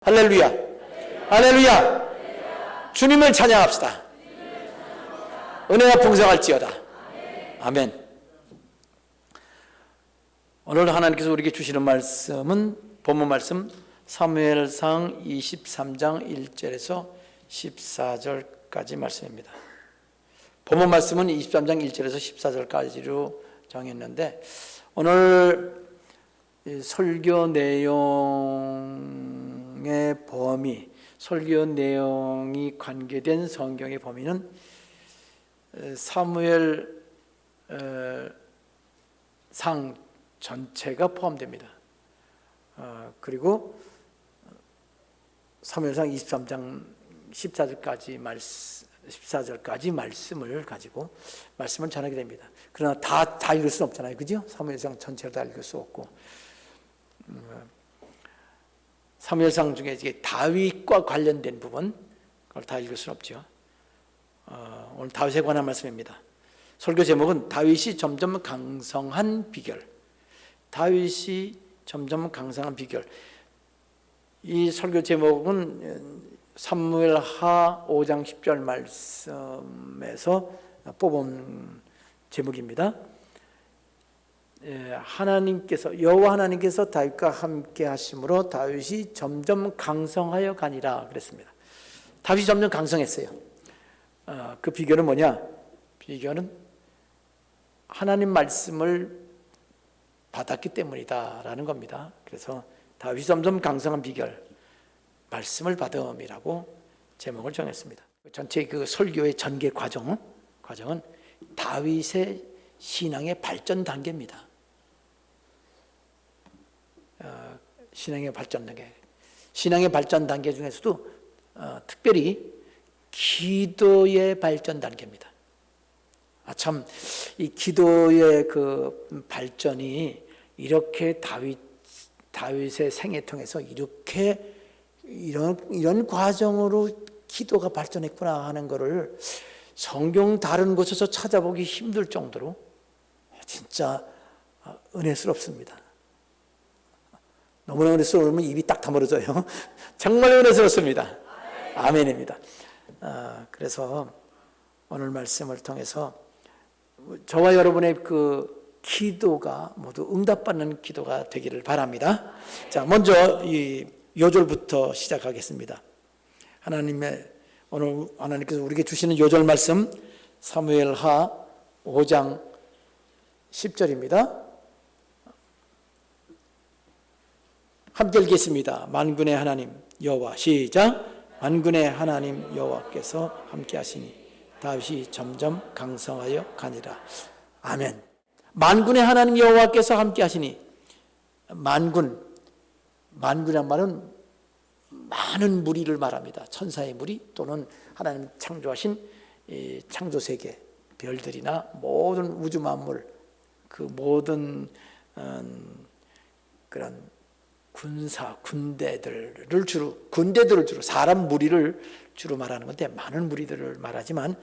할렐루야. 할렐루야. 주님을 찬양합시다. 은혜가 풍성할지어다. 아멘. 오늘 하나님께서 우리에게 주시는 말씀은 본문 말씀 사무엘상 23장 1절에서 14절까지 말씀입니다. 본문 말씀은 23장 1절에서 14절까지로 정했는데 오늘 설교 내용의 범위, 설교 내용이 관계된 성경의 범위는 사무엘 상 전체가 포함됩니다. 그리고 사무엘상 23장 14절까지 말씀을 가지고 말씀을 전하게 됩니다. 그러나 다 읽을 수는 없잖아요, 그죠? 사무엘상 전체를 다 읽을 수 없고 사무엘상 중에 다윗과 관련된 부분 그걸 다 읽을 수는 없죠. 오늘 다윗에 관한 말씀입니다. 설교 제목은 다윗이 점점 강성한 비결. 다윗이 점점 강성한 비결. 이 설교 제목은 사무엘하 5장 10절 말씀에서 뽑은 제목입니다. 여호와 하나님께서 다윗과 함께 하심으로 다윗이 점점 강성하여 가니라 그랬습니다. 다윗이 점점 강성했어요. 그 비결은 뭐냐? 비결은 하나님 말씀을 받았기 때문이다라는 겁니다. 그래서 다윗이 점점 강성한 비결, 말씀을 받음이라고 제목을 정했습니다. 전체 그 설교의 전개 과정은 다윗의 신앙의 발전 단계입니다. 신앙의 발전 단계 중에서도 특별히 기도의 발전 단계입니다. 참, 이 기도의 그 발전이 이렇게 다윗의 생애 통해서 이렇게 이런 과정으로 기도가 발전했구나 하는 것을 성경 다른 곳에서 찾아보기 힘들 정도로 진짜 은혜스럽습니다. 너무나 은혜스러우면 입이 딱 다물어져요. 정말 은혜스럽습니다. 아멘입니다. 그래서 오늘 말씀을 통해서 저와 여러분의 그 기도가 모두 응답받는 기도가 되기를 바랍니다. 자, 먼저 이 요절부터 시작하겠습니다. 오늘 하나님께서 우리에게 주시는 요절 말씀 사무엘하 5장 10절입니다. 함께 읽겠습니다. 만군의 하나님 여호와 시작. 만군의 하나님 여호와께서 함께 하시니 다윗이 점점 강성하여 가니라. 아멘. 만군의 하나님 여호와께서 함께 하시니 만군이란 말은 많은 무리를 말합니다. 천사의 무리 또는 하나님 창조하신 창조세계 별들이나 모든 우주 만물 그 모든 그런 군대들을 주로 사람 무리를 주로 말하는 건데 많은 무리들을 말하지만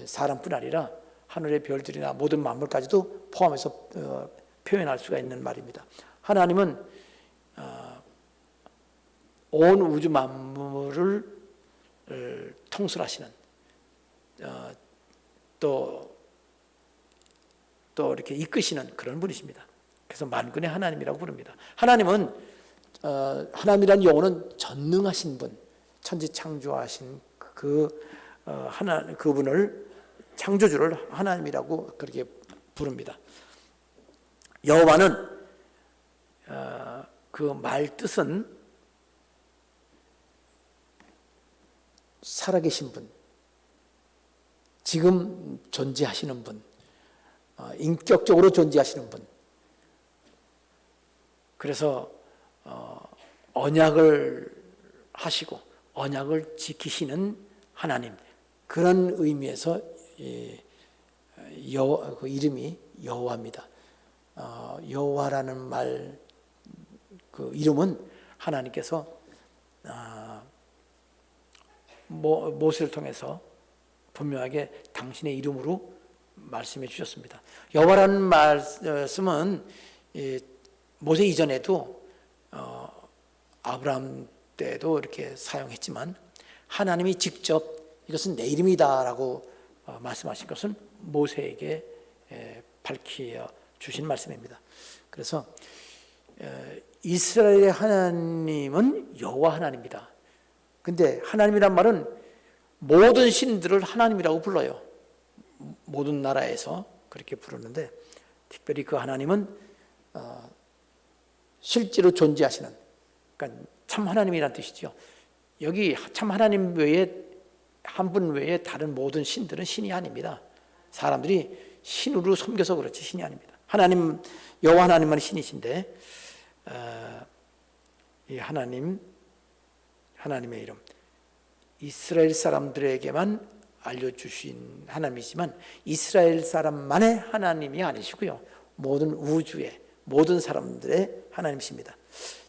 사람뿐 아니라 하늘의 별들이나 모든 만물까지도 포함해서 표현할 수가 있는 말입니다. 하나님은 온 우주 만물을 통솔하시는 또 이렇게 이끄시는 그런 분이십니다. 그래서 만군의 하나님이라고 부릅니다. 하나님이라는 용어는 전능하신 분, 천지 창조하신 그분을 창조주를 하나님이라고 그렇게 부릅니다. 여호와는 그 말 뜻은 살아계신 분, 지금 존재하시는 분, 인격적으로 존재하시는 분. 그래서 언약을 하시고 언약을 지키시는 하나님, 그런 의미에서 그 이름이 여호와입니다. 여호와라는 말, 그 이름은 하나님께서 모세를 통해서 분명하게 당신의 이름으로 말씀해 주셨습니다. 여호와라는 말씀은 모세 이전에도 아브라함 때도 이렇게 사용했지만 하나님이 직접 이것은 내 이름이다라고 말씀하신 것은 모세에게 밝혀 주신 말씀입니다. 그래서 이스라엘의 하나님은 여호와 하나님이다. 근데 하나님이란 말은 모든 신들을 하나님이라고 불러요. 모든 나라에서 그렇게 부르는데 특별히 그 하나님은 실제로 존재하시는, 그러니까 참 하나님이란 뜻이죠. 여기 참 하나님 외에 한 분 외에 다른 모든 신들은 신이 아닙니다. 사람들이 신으로 섬겨서 그렇지 신이 아닙니다. 하나님, 여호와 하나님만 신이신데 이 하나님의 이름, 이스라엘 사람들에게만 알려주신 하나님이지만 이스라엘 사람만의 하나님이 아니시고요, 모든 우주의 모든 사람들의 하나님이십니다.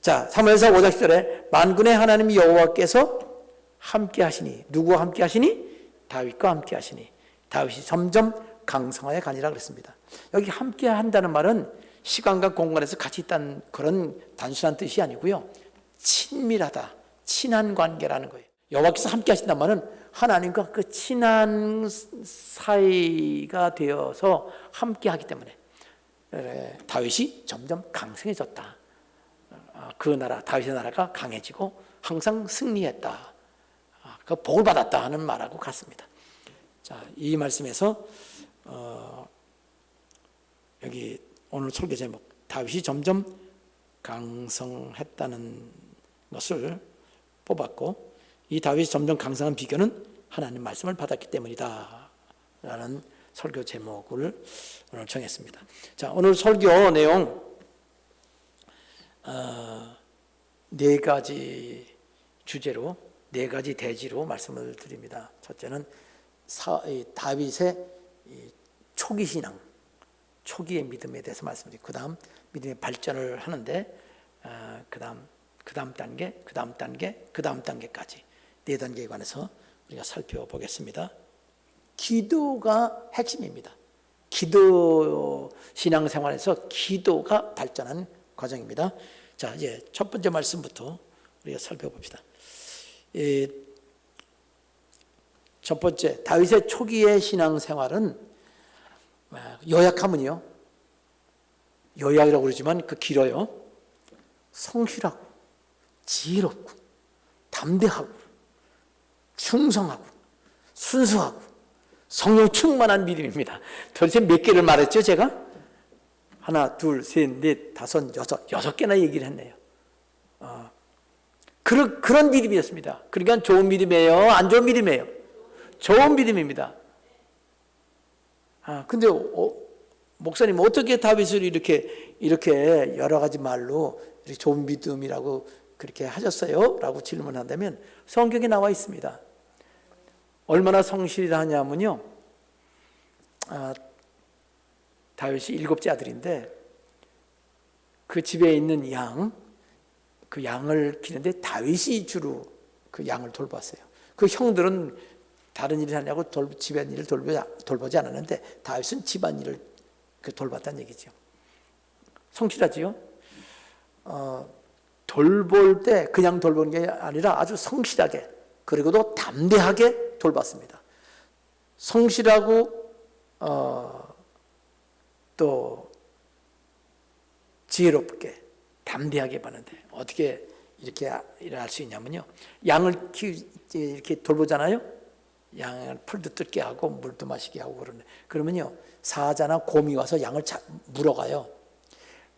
자, 사무엘상 5장 10절에 만군의 하나님 여호와께서 함께 하시니, 누구와 함께 하시니? 다윗과 함께 하시니 다윗이 점점 강성하여 가니라 그랬습니다. 여기 함께 한다는 말은 시간과 공간에서 같이 있다는 그런 단순한 뜻이 아니고요, 친밀하다, 친한 관계라는 거예요. 여호와께서 함께 하신다는 말은 하나님과 그 친한 사이가 되어서 함께 하기 때문에 다윗이 점점 강성해졌다. 그 나라, 다윗의 나라가 강해지고 항상 승리했다, 그 복을 받았다 하는 말하고 같습니다. 자, 이 말씀에서 여기 오늘 설교 제목, 다윗이 점점 강성했다는 것을 뽑았고, 이 다윗이 점점 강성한 비결은 하나님 말씀을 받았기 때문이다 라는 설교 제목을 오늘 정했습니다. 자, 오늘 설교 내용 네 가지 주제로, 네 가지 대지로 말씀을 드립니다. 첫째는 다윗의 초기 신앙, 초기의 믿음에 대해서 말씀드리고, 그 다음 믿음의 발전을 하는데 그 다음 단계, 그 다음 단계, 그 다음 단계까지 네 단계에 관해서 우리가 살펴보겠습니다. 기도가 핵심입니다. 기도 신앙생활에서 기도가 발전한 과정입니다. 자, 이제 첫 번째 말씀부터 우리가 살펴봅시다. 첫 번째, 다윗의 초기의 신앙생활은 요약하면요, 요약이라고 그러지만 그 길어요. 성실하고 지혜롭고 담대하고 충성하고 순수하고 성령 충만한 믿음입니다. 도대체 몇 개를 말했죠, 제가? 하나, 둘, 셋, 넷, 다섯, 여섯 개나 얘기를 했네요. 그런 믿음이었습니다. 그러니까 좋은 믿음이에요? 안 좋은 믿음이에요? 좋은 믿음입니다. 근데 목사님 어떻게 다윗을 이렇게 여러 가지 말로 이렇게 좋은 믿음이라고 그렇게 하셨어요? 라고 질문한다면 성경에 나와 있습니다. 얼마나 성실하냐면요, 다윗이 7째 아들인데 그 집에 있는 그 양을 기는데 다윗이 주로 그 양을 돌봤어요. 그 형들은 다른 일을 하냐고 집안일을 돌보지 않았는데 다윗은 집안일을 돌봤다는 얘기죠. 성실하지요. 돌볼 때 그냥 돌보는 게 아니라 아주 성실하게, 그리고도 담대하게 돌봤습니다. 성실하고 또 지혜롭게 담대하게 봤는데 어떻게 이렇게 일을 할 수 있냐면요, 양을 이렇게 돌보잖아요. 양을 풀도 뜯게 하고 물도 마시게 하고 그러면요, 사자나 곰이 와서 양을 물어가요.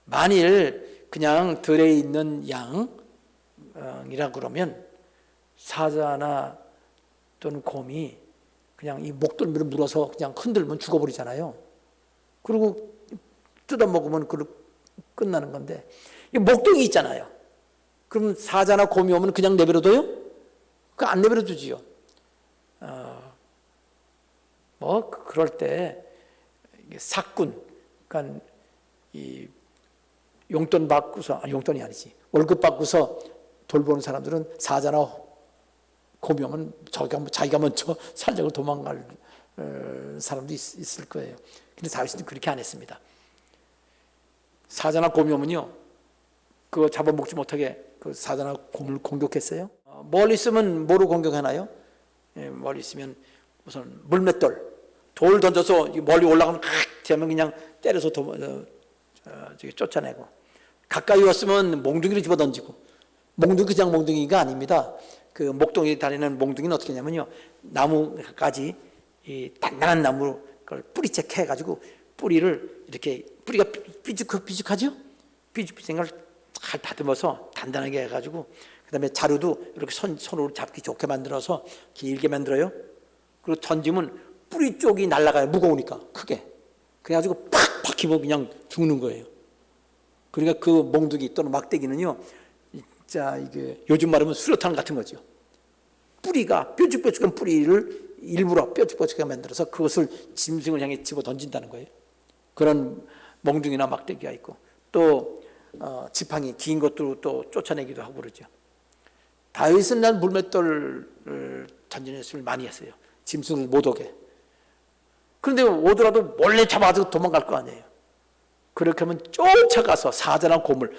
만일 그냥 들에 있는 양이라 그러면 사자나 또는 곰이 그냥 이 목덜미를 물어서 그냥 흔들면 죽어버리잖아요. 그리고 뜯어먹으면 끝나는 건데, 이 목동이 있잖아요. 그럼 사자나 곰이 오면 그냥 내버려둬요? 그 안 내버려두지요. 그럴 때 사꾼, 그러니까 이 용돈 받고서, 용돈이 아니지, 월급 받고서 돌보는 사람들은 사자나 곰이 오면 자기가 먼저 살려고 도망갈 사람도 있을 거예요. 근데 다윗은 그렇게 안 했습니다. 사자나 곰이 오면요, 그거 잡아먹지 못하게 그 사자나 곰을 공격했어요? 멀리 있으면 뭐로 공격하나요? 멀리 있으면 우선 물맷돌, 돌 던져서 멀리 올라가면 되면 그냥 때려서 쫓아내고, 가까이 왔으면 몽둥이를 집어 던지고, 몽둥이 그냥 몽둥이가 아닙니다. 그 목동에 다니는 몽둥이는 어떻게 하냐면요, 나무까지 이 단단한 나무 그걸 뿌리째 캐가지고 뿌리를 이렇게, 뿌리가 삐죽삐죽하죠? 삐죽삐죽한 걸 잘 다듬어서 단단하게 해가지고, 그 다음에 자루도 이렇게 손으로 잡기 좋게 만들어서 길게 만들어요. 그리고 던지면 뿌리 쪽이 날아가요. 무거우니까 크게. 그래가지고 팍 박히면 그냥 죽는 거예요. 그러니까 그 몽둥이 또는 막대기는요, 진짜 이게 요즘 말하면 수류탄 같은 거죠. 뿌리가 뾰족뾰족한 뿌리를 일부러 뾰족뾰족하게 만들어서 그것을 짐승을 향해 집어 던진다는 거예요. 그런 몽둥이나 막대기가 있고, 또 지팡이 긴 것도 또 쫓아내기도 하고 그러죠. 다윗은 난 물맷돌을 던지는 연습을 많이 했어요. 짐승을 못 오게. 그런데 오더라도 몰래 잡아서 도망갈 거 아니에요. 그렇게 하면 쫓아가서 사자나 곰을,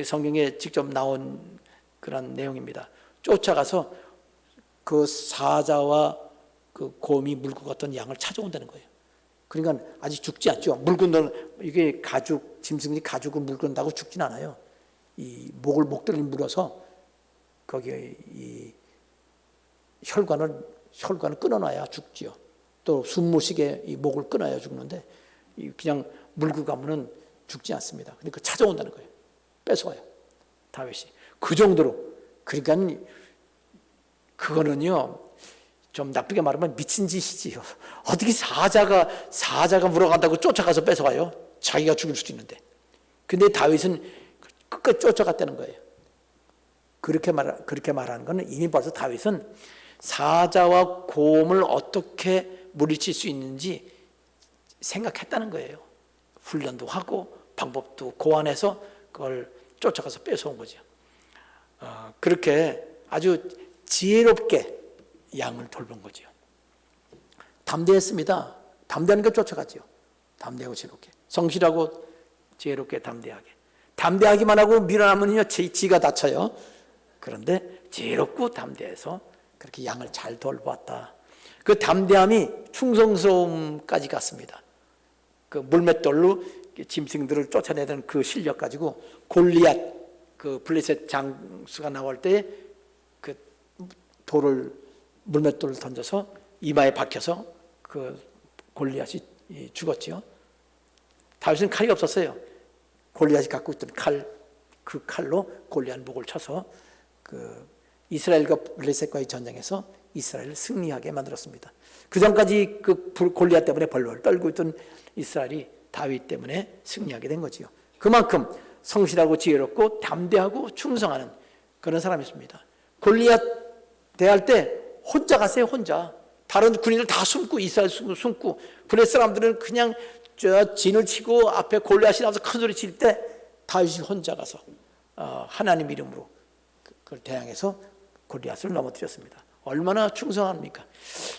성경에 직접 나온 그런 내용입니다. 쫓아가서 그 사자와 그 곰이 물고 갔던 양을 찾아온다는 거예요. 그러니까 아직 죽지 않죠. 물건들, 이게 가죽, 짐승이 가죽을 물건다고 죽진 않아요. 이 목들을 물어서 거기에 이 혈관을 끊어놔야 죽지요. 또 숨 못 쉬게 이 목을 끊어야 죽는데, 그냥 물고 가면은 죽지 않습니다. 그러니까 찾아온다는 거예요. 뺏어와요, 다윗이. 그 정도로. 그러니까 그거는요, 좀 나쁘게 말하면 미친 짓이지요. 어떻게 사자가 물어간다고 쫓아가서 뺏어와요? 자기가 죽을 수도 있는데. 근데 다윗은 끝까지 쫓아갔다는 거예요. 그렇게 말하는 것은 이미 벌써 다윗은 사자와 곰을 어떻게 물리칠 수 있는지 생각했다는 거예요. 훈련도 하고 방법도 고안해서 그걸 쫓아가서 뺏어온 거죠. 그렇게 아주 지혜롭게 양을 돌본 거죠. 담대했습니다. 담대하는 게 쫓아가죠. 담대하고 지혜롭게. 성실하고 지혜롭게 담대하게. 담대하기만 하고 밀어나면요, 지가 다쳐요. 그런데 지혜롭고 담대해서 그렇게 양을 잘 돌보았다. 그 담대함이 충성스러움까지 갔습니다. 그 물맷돌로 짐승들을 쫓아내던 그 실력 가지고 골리앗, 그 블레셋 장수가 나올 때 그 돌을, 물맷돌을 던져서 이마에 박혀서 그 골리앗이 죽었지요. 다윗은 칼이 없었어요. 골리앗이 갖고 있던 그 칼로 골리앗 목을 쳐서 그 이스라엘과 블레셋과의 전쟁에서 이스라엘을 승리하게 만들었습니다. 그 전까지 그 골리앗 때문에 벌벌 떨고 있던 이스라엘이 다윗 때문에 승리하게 된 거지요. 그만큼 성실하고 지혜롭고 담대하고 충성하는 그런 사람이었습니다. 골리앗 대할 때 혼자 갔어요. 혼자. 다른 군인들 다 숨고, 이스라엘 숨고, 블레셋 사람들은 그냥 진을 치고 앞에 골리앗이 나와서 큰 소리 칠 때 다윗이 혼자 가서 하나님 이름으로 그걸 대항해서 골리앗을 넘어뜨렸습니다. 얼마나 충성합니까?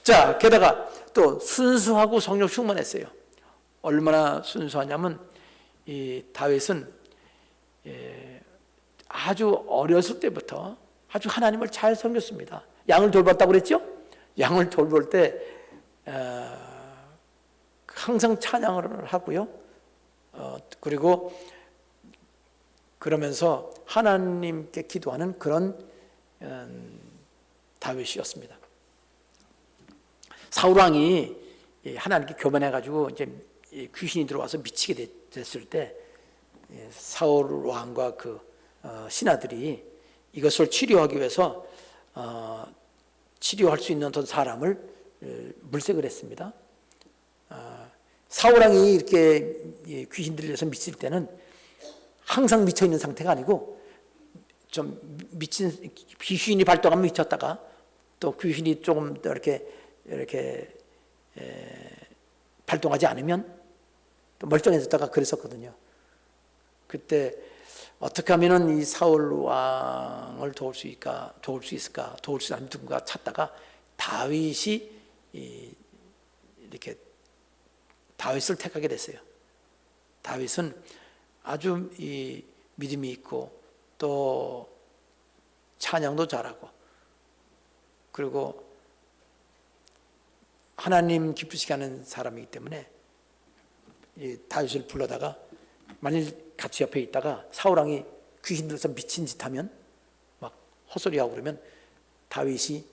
자, 게다가 또 순수하고 성령 충만했어요. 얼마나 순수하냐면 이 다윗은 아주 어렸을 때부터 아주 하나님을 잘 섬겼습니다. 양을 돌봤다고 그랬죠? 양을 돌볼 때 항상 찬양을 하고요. 그리고 그러면서 하나님께 기도하는 그런 다윗이었습니다. 사울 왕이 하나님께 교만해가지고 이제 귀신이 들어와서 미치게 됐을 때 사울 왕과 그 신하들이 이것을 치료하기 위해서 치료할 수 있는 어떤 사람을 물색을 했습니다. 사울 왕이 이렇게 귀신 들려서 미칠 때는 항상 미쳐 있는 상태가 아니고 좀 미친 귀신이 발동하면 미쳤다가 또 귀신이 조금 더 이렇게 발동하지 않으면 또 멀쩡해졌다가 그랬었거든요. 그때 어떻게 하면은 이 사울 왕을 도울 수 있을까, 도울 수 있는 누군가 찾다가 다윗이 이렇게 다윗을 택하게 됐어요. 다윗은 아주 이 믿음이 있고 또 찬양도 잘하고, 그리고 하나님 기쁘시게 하는 사람이기 때문에 이 다윗을 불러다가 만일 같이 옆에 있다가 사울왕이 귀신 들어서 미친 짓 하면 막 헛소리하고 그러면 다윗이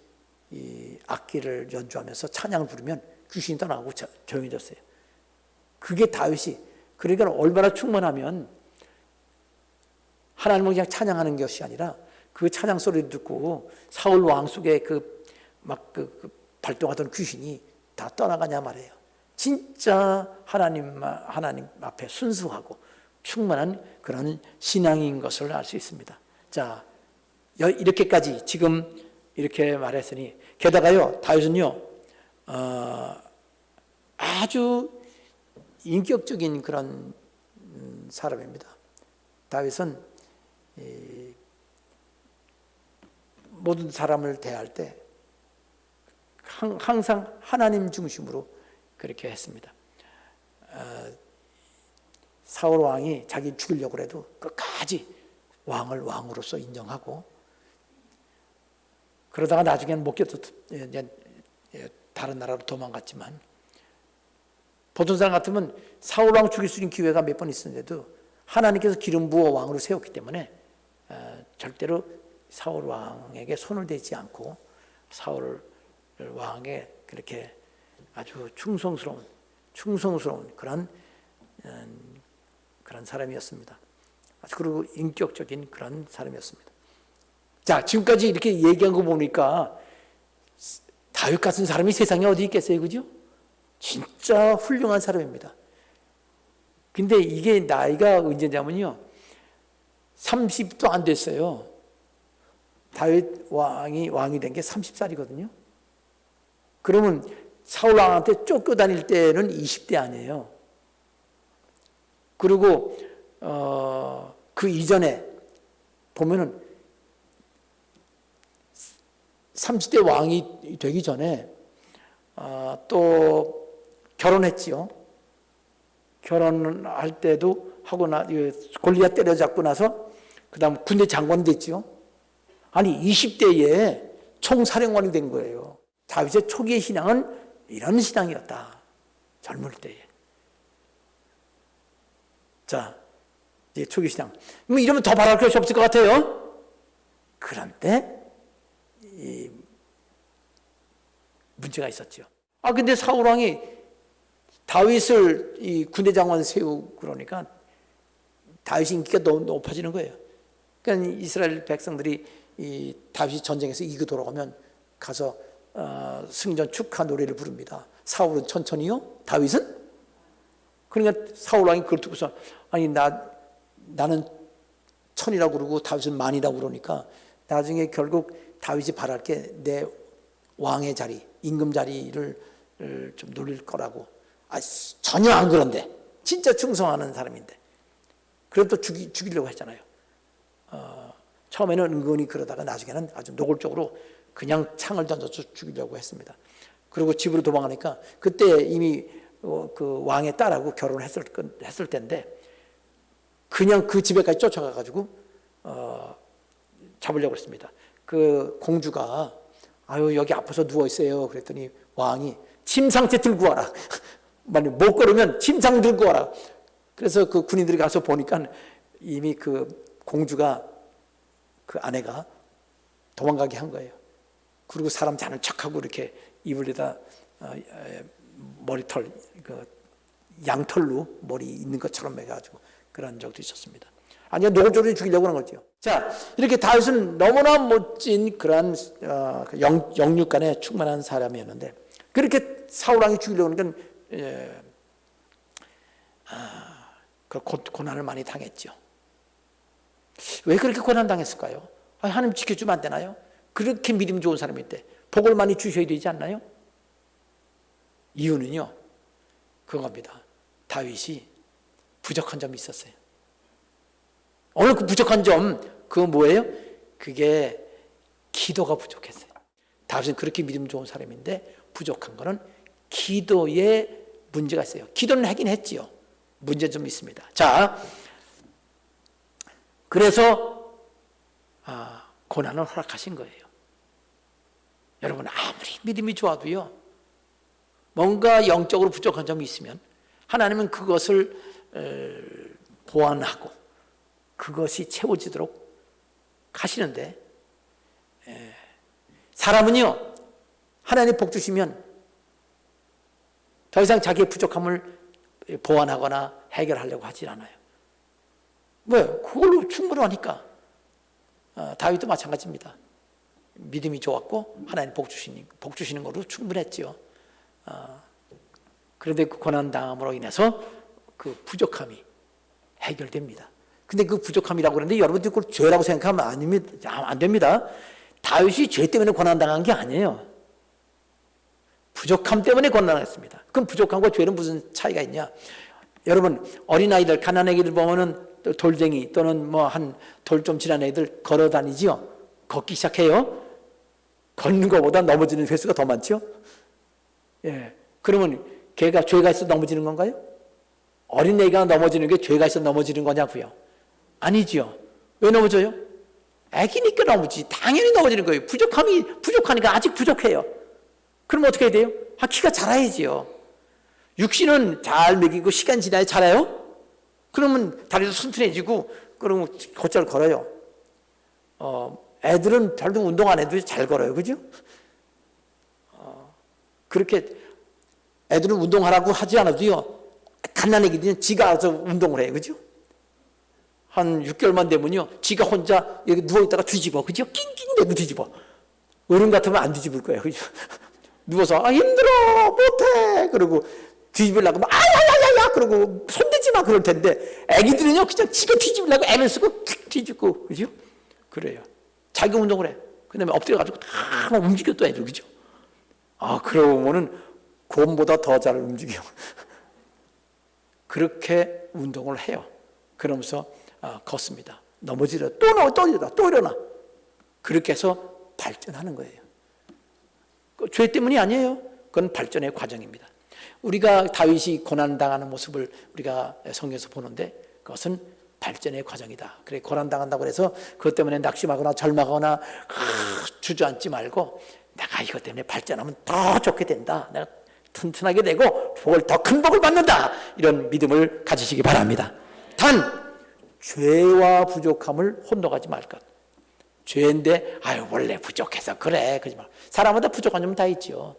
이 악기를 연주하면서 찬양을 부르면 귀신이 떠나고 조용해졌어요. 그게 다윗이, 그러니까 얼마나 충만하면 하나님을 그냥 찬양하는 것이 아니라 그 찬양 소리를 듣고 사울 왕 속에 그 발동하던 귀신이 다 떠나가냐 말이에요. 진짜 하나님 앞에 순수하고 충만한 그런 신앙인 것을 알 수 있습니다. 자, 이렇게까지 지금 이렇게 말했으니, 게다가요 다윗은요 아주 인격적인 그런 사람입니다. 다윗은 모든 사람을 대할 때 항상 하나님 중심으로 그렇게 했습니다. 사울 왕이 자기 죽이려고 해도 끝까지 왕을 왕으로서 인정하고, 그러다가 나중에는 못 견뎌서 다른 나라로 도망갔지만, 보통 사람 같으면 사울 왕 죽일 수 있는 기회가 몇 번 있었는데도 하나님께서 기름 부어 왕으로 세웠기 때문에 절대로 사울 왕에게 손을 대지 않고 사울 왕에 그렇게 아주 충성스러운 그런 사람이었습니다. 아주 그리고 인격적인 그런 사람이었습니다. 자, 지금까지 이렇게 얘기한 거 보니까 다윗 같은 사람이 세상에 어디 있겠어요, 그죠? 진짜 훌륭한 사람입니다. 근데 이게 나이가 언제냐면요, 30도 안 됐어요. 다윗 왕이 된 게 30살이거든요. 그러면 사울 왕한테 쫓겨다닐 때는 20대 아니에요. 그리고 그 이전에 보면은 30대 왕이 되기 전에 또 결혼했지요. 결혼할 때도 하고 골리앗 때려잡고 나서 그 다음 군대 장관 됐지요. 아니 20대에 총사령관이 된 거예요. 다윗의 초기의 신앙은 이런 신앙이었다. 젊을 때에. 자, 이제 초기 신앙. 뭐 이러면 더 바랄 것이 없을 것 같아요. 그런데 이 문제가 있었죠. 근데 사울 왕이 다윗을 이 군대 장관 세우고 그러니까 다윗의 인기가 너무 높아지는 거예요. 그러니까 이스라엘 백성들이 이 다윗이 전쟁에서 이기고 돌아오면 가서 승전 축하 노래를 부릅니다. 사울은 천천히요, 다윗은? 그러니까 사울 왕이 그걸 듣고서 아니 나는 천이라고 그러고 다윗은 만이라고 그러니까 나중에 결국 다윗이 바랄 게 내 왕의 자리, 임금 자리를 좀 노릴 거라고. 전혀 안 그런데, 진짜 충성하는 사람인데 그래도 또 죽이려고 했잖아요. 처음에는 은근히 그러다가 나중에는 아주 노골적으로 그냥 창을 던져서 죽이려고 했습니다. 그리고 집으로 도망가니까 그때 이미 그 왕의 딸하고 결혼을 했을 때인데 그냥 그 집에까지 쫓아가가지고 잡으려고 했습니다. 그 공주가 여기 아파서 누워 있어요. 그랬더니 왕이 침상째 들고 와라. 만약 못 걸으면 침상 들고 와라. 그래서 그 군인들이 가서 보니까 이미 그 공주가 그 아내가 도망가게 한 거예요. 그리고 사람 자는 척하고 이렇게 이불에다 머리털, 그 양털로 머리 있는 것처럼 해가지고 그런 적도 있었습니다. 아니요, 노골적으로 죽이려고 하는 거죠. 자, 이렇게 다윗은 너무나 멋진 그런 영육간에 충만한 사람이었는데 그렇게 사울 왕이 죽이려고 하는 건 그 고난을 많이 당했죠. 왜 그렇게 고난 당했을까요? 하나님 지켜주면 안 되나요? 그렇게 믿음 좋은 사람인데 복을 많이 주셔야 되지 않나요? 이유는요, 그겁니다. 다윗이 부족한 점이 있었어요. 오늘 그 부족한 점, 그거 뭐예요? 그게 기도가 부족했어요. 다윗은 그렇게 믿음 좋은 사람인데 부족한 거는 기도에 문제가 있어요. 기도는 하긴 했지요. 문제 좀 있습니다. 자, 그래서 고난을 허락하신 거예요. 여러분, 아무리 믿음이 좋아도요, 뭔가 영적으로 부족한 점이 있으면 하나님은 그것을 보완하고 그것이 채워지도록 하시는데, 사람은요, 하나님 복 주시면 더 이상 자기의 부족함을 보완하거나 해결하려고 하질 않아요. 왜? 그걸로 충분하니까. 다윗도 마찬가지입니다. 믿음이 좋았고 하나님 복 주시는 걸로 충분했지요. 그런데 그 고난당함으로 인해서 그 부족함이 해결됩니다. 근데 그 부족함이라고 그러는데 여러분들 그걸 죄라고 생각하면 안 됩니다. 다윗이 죄 때문에 고난당한 게 아니에요. 부족함 때문에 고난당했습니다. 그럼 부족함과 죄는 무슨 차이가 있냐? 여러분, 어린아이들, 가난아이들 보면은 돌쟁이 또는 뭐 한 돌 좀 지난 애들 걸어 다니지요. 걷기 시작해요. 걷는 것보다 넘어지는 횟수가 더 많죠. 예. 그러면 걔가 죄가 있어 넘어지는 건가요? 어린애가 넘어지는 게 죄가 있어 넘어지는 거냐고요? 아니지요. 왜 넘어져요? 애기니까 넘어지지. 당연히 넘어지는 거예요. 부족하니까 아직 부족해요. 그럼 어떻게 해야 돼요? 키가 자라야지요. 육신은 잘 먹이고 시간 지나야 자라요? 그러면 다리도 튼튼해지고 그러면 곧잘 걸어요. 애들은 별로 운동 안 해도 잘 걸어요. 그죠? 그렇게 애들은 운동하라고 하지 않아도요, 갓난애기들은 지가 알아서 운동을 해요. 그죠? 한 6개월만 되면요, 지가 혼자 여기 누워있다가 뒤집어. 그죠? 낑낑대고 뒤집어. 어른 같으면 안 뒤집을 거예요. 그죠? 누워서, 힘들어, 못해. 그러고 뒤집으려고, 아야야야야! 그러고 손대지 마! 그럴 텐데, 애기들은요, 그냥 지가 뒤집으려고 애를 쓰고 뒤집고, 그죠? 그래요. 자기 운동을 해. 그 다음에 엎드려가지고 다 움직여 또 애들, 그죠? 그러고 보면은 곰보다 더 잘 움직여. 그렇게 운동을 해요. 그러면서 걷습니다. 넘어지려 또 일어나, 또 일어나. 그렇게 해서 발전하는 거예요. 죄 때문이 아니에요. 그건 발전의 과정입니다. 우리가 다윗이 고난당하는 모습을 우리가 성경에서 보는데 그것은 발전의 과정이다. 그래, 고난당한다고 해서 그것 때문에 낙심하거나 절망하거나 주저앉지 말고 내가 이것 때문에 발전하면 더 좋게 된다. 내가 튼튼하게 되고 복을 더 큰 복을 받는다. 이런 믿음을 가지시기 바랍니다. 단 죄와 부족함을 혼동하지 말 것. 죄인데 원래 부족해서 그래. 그러지 마. 사람마다 부족한 점은 다 있죠.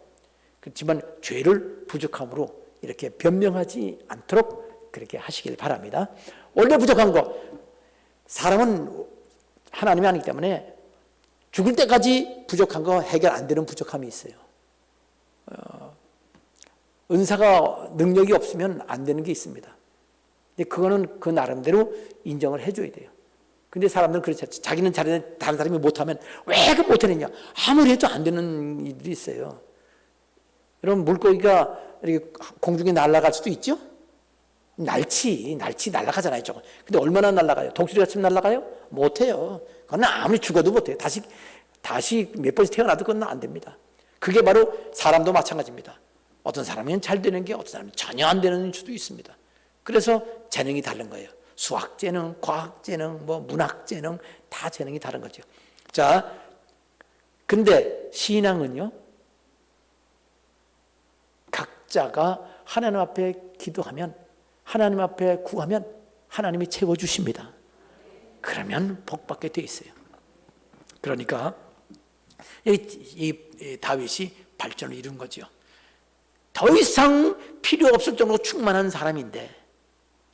그렇지만 죄를 부족함으로 이렇게 변명하지 않도록 그렇게 하시길 바랍니다. 원래 부족한 거, 사람은 하나님이 아니기 때문에 죽을 때까지 부족한 거 해결 안 되는 부족함이 있어요. 은사가 능력이 없으면 안 되는 게 있습니다. 근데 그거는 그 나름대로 인정을 해줘야 돼요. 근데 사람들은 그렇지 않죠. 자기는 잘하는데 다른 사람이 못하면 왜 그 못하느냐. 아무리 해도 안 되는 일들이 있어요. 여러분, 물고기가 이렇게 공중에 날아갈 수도 있죠? 날치 날아가잖아요, 저거. 근데 얼마나 날아가요? 독수리같이 날아가요? 못해요. 그건 아무리 죽어도 못해요. 다시 몇 번씩 태어나도 그건 안 됩니다. 그게 바로 사람도 마찬가지입니다. 어떤 사람은 잘 되는 게 어떤 사람은 전혀 안 되는 수도 있습니다. 그래서 재능이 다른 거예요. 수학 재능, 과학 재능, 문학 재능, 다 재능이 다른 거죠. 자, 근데 신앙은요, 각자가 하나님 앞에 기도하면, 하나님 앞에 구하면 하나님이 채워주십니다. 그러면 복받게 돼 있어요. 그러니까 이 다윗이 발전을 이룬 거죠. 더 이상 필요 없을 정도로 충만한 사람인데,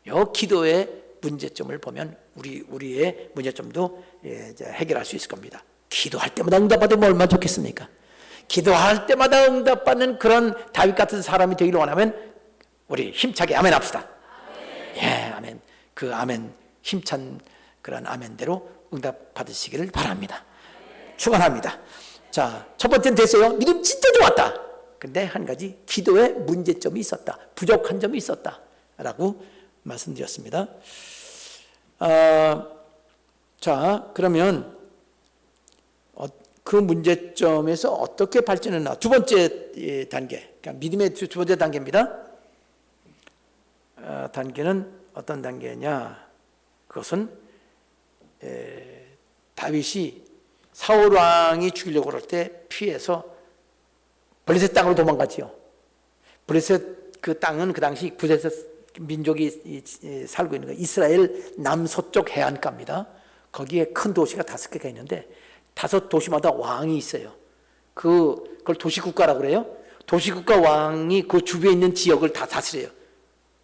요 기도의 문제점을 보면 우리의 문제점도 해결할 수 있을 겁니다. 기도할 때마다 응답받으면 얼마나 좋겠습니까? 기도할 때마다 응답받는 그런 다윗 같은 사람이 되기를 원하면 우리 힘차게 아멘 합시다. 예, 아멘. 그 아멘, 힘찬 그런 아멘대로 응답 받으시기를 바랍니다. 축원합니다. 자, 첫 번째는 됐어요. 믿음 진짜 좋았다. 근데 한 가지 기도에 문제점이 있었다. 부족한 점이 있었다. 라고 말씀드렸습니다. 자, 그러면 그 문제점에서 어떻게 발전했나? 두 번째 단계, 그러니까 믿음의 두 번째 단계입니다. 단계는 어떤 단계냐? 그것은 다윗이 사울 왕이 죽이려고 그럴 때 피해서 블레셋 땅으로 도망가지요. 블레셋 그 땅은 그 당시 블레셋 민족이 살고 있는 거 이스라엘 남서쪽 해안가입니다. 거기에 큰 도시가 5개가 있는데 5도시마다 왕이 있어요. 그걸 도시국가라고 그래요. 도시국가 왕이 그 주변에 있는 지역을 다 다스려요.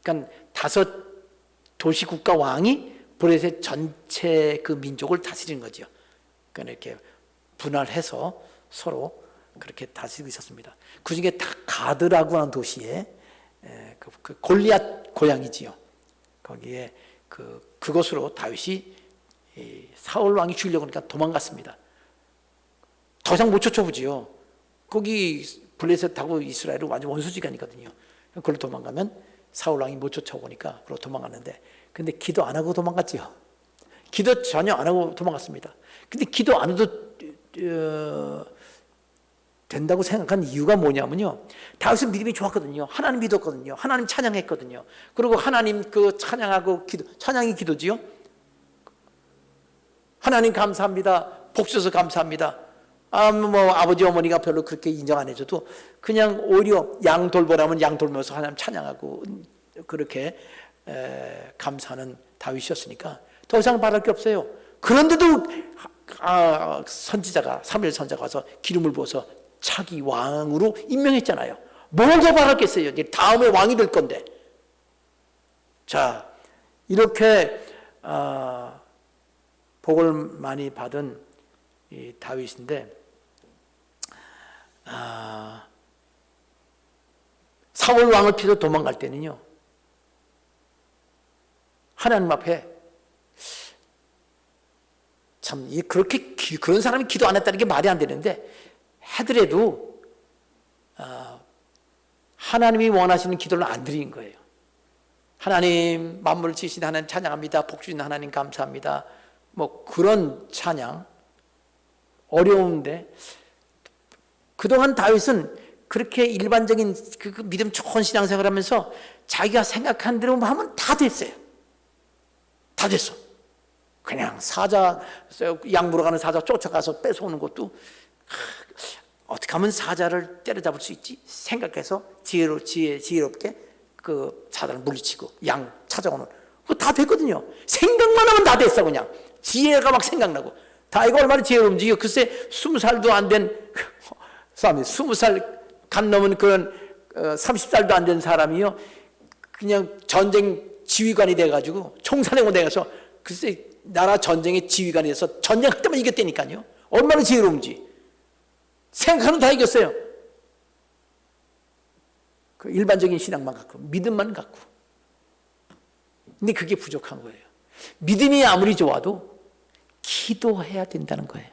그러니까 5도시국가 왕이 블레셋 전체 그 민족을 다스리는 거죠. 그러니까 이렇게 분할해서 서로 그렇게 다스리고 있었습니다. 그 중에 다 가드라고 하는 도시에 그 골리앗 고향이지요. 거기에 그것으로 다윗이 사울 왕이 죽이려고 하니까 도망갔습니다. 더 이상 못 쫓아오지요. 거기 블레셋하고 이스라엘은 완전 원수지간이거든요. 그걸로 도망가면 사울 왕이 못 쫓아오니까 그걸로 도망갔는데, 근데 기도 안 하고 도망갔지요. 기도 전혀 안 하고 도망갔습니다. 근데 기도 안 해도 된다고 생각한 이유가 뭐냐면요, 다윗은 믿음이 좋았거든요. 하나님 믿었거든요. 하나님 찬양했거든요. 그리고 하나님 그 찬양하고 찬양이 기도지요. 하나님 감사합니다. 복 주셔서 감사합니다. 아버지 어머니가 별로 그렇게 인정 안 해줘도 그냥 오히려 양 돌보라면 양 돌면서 하나님 찬양하고 그렇게 감사하는 다윗이었으니까 더 이상 바랄 게 없어요. 그런데도 선지자가 사무엘 선지자가 와서 기름을 부어서 차기 왕으로 임명했잖아요. 뭘 더 바랐겠어요. 이제 다음에 왕이 될 건데. 자, 이렇게 복을 많이 받은 이 다윗인데, 사울 왕을 피해서 도망갈 때는요, 하나님 앞에 참 그렇게 그런 사람이 기도 안 했다는 게 말이 안 되는데, 하더라도 하나님이 원하시는 기도를 안 드리는 거예요. 하나님 만물을 지으신 하나님 찬양합니다. 복 주신 하나님 감사합니다. 뭐 그런 찬양 어려운데, 그동안 다윗은 그렇게 일반적인 그 믿음 좋은 신앙생활을 하면서 자기가 생각한 대로 하면 다 됐어요. 다 됐어. 그냥 사자, 양 물어가는 사자 쫓아가서 뺏어오는 것도 어떻게 하면 사자를 때려잡을 수 있지 생각해서 지혜롭게 그 사자를 물리치고 양 찾아오는, 그거 다 됐거든요. 생각만 하면 다 됐어. 그냥 지혜가 막 생각나고. 다 이거 얼마나 지혜로운지. 글쎄 20살도 안 된 사람이, 20살 간 넘은 그런 30살도 안 된 사람이요, 그냥 전쟁 지휘관이 돼가지고 총사령관 돼가서 글쎄 나라 전쟁의 지휘관이 돼서 전쟁할 때만 이겼다니까요. 얼마나 지혜로운지. 생각하면 다 이겼어요. 그 일반적인 신앙만 갖고, 믿음만 갖고. 근데 그게 부족한 거예요. 믿음이 아무리 좋아도 기도해야 된다는 거예요.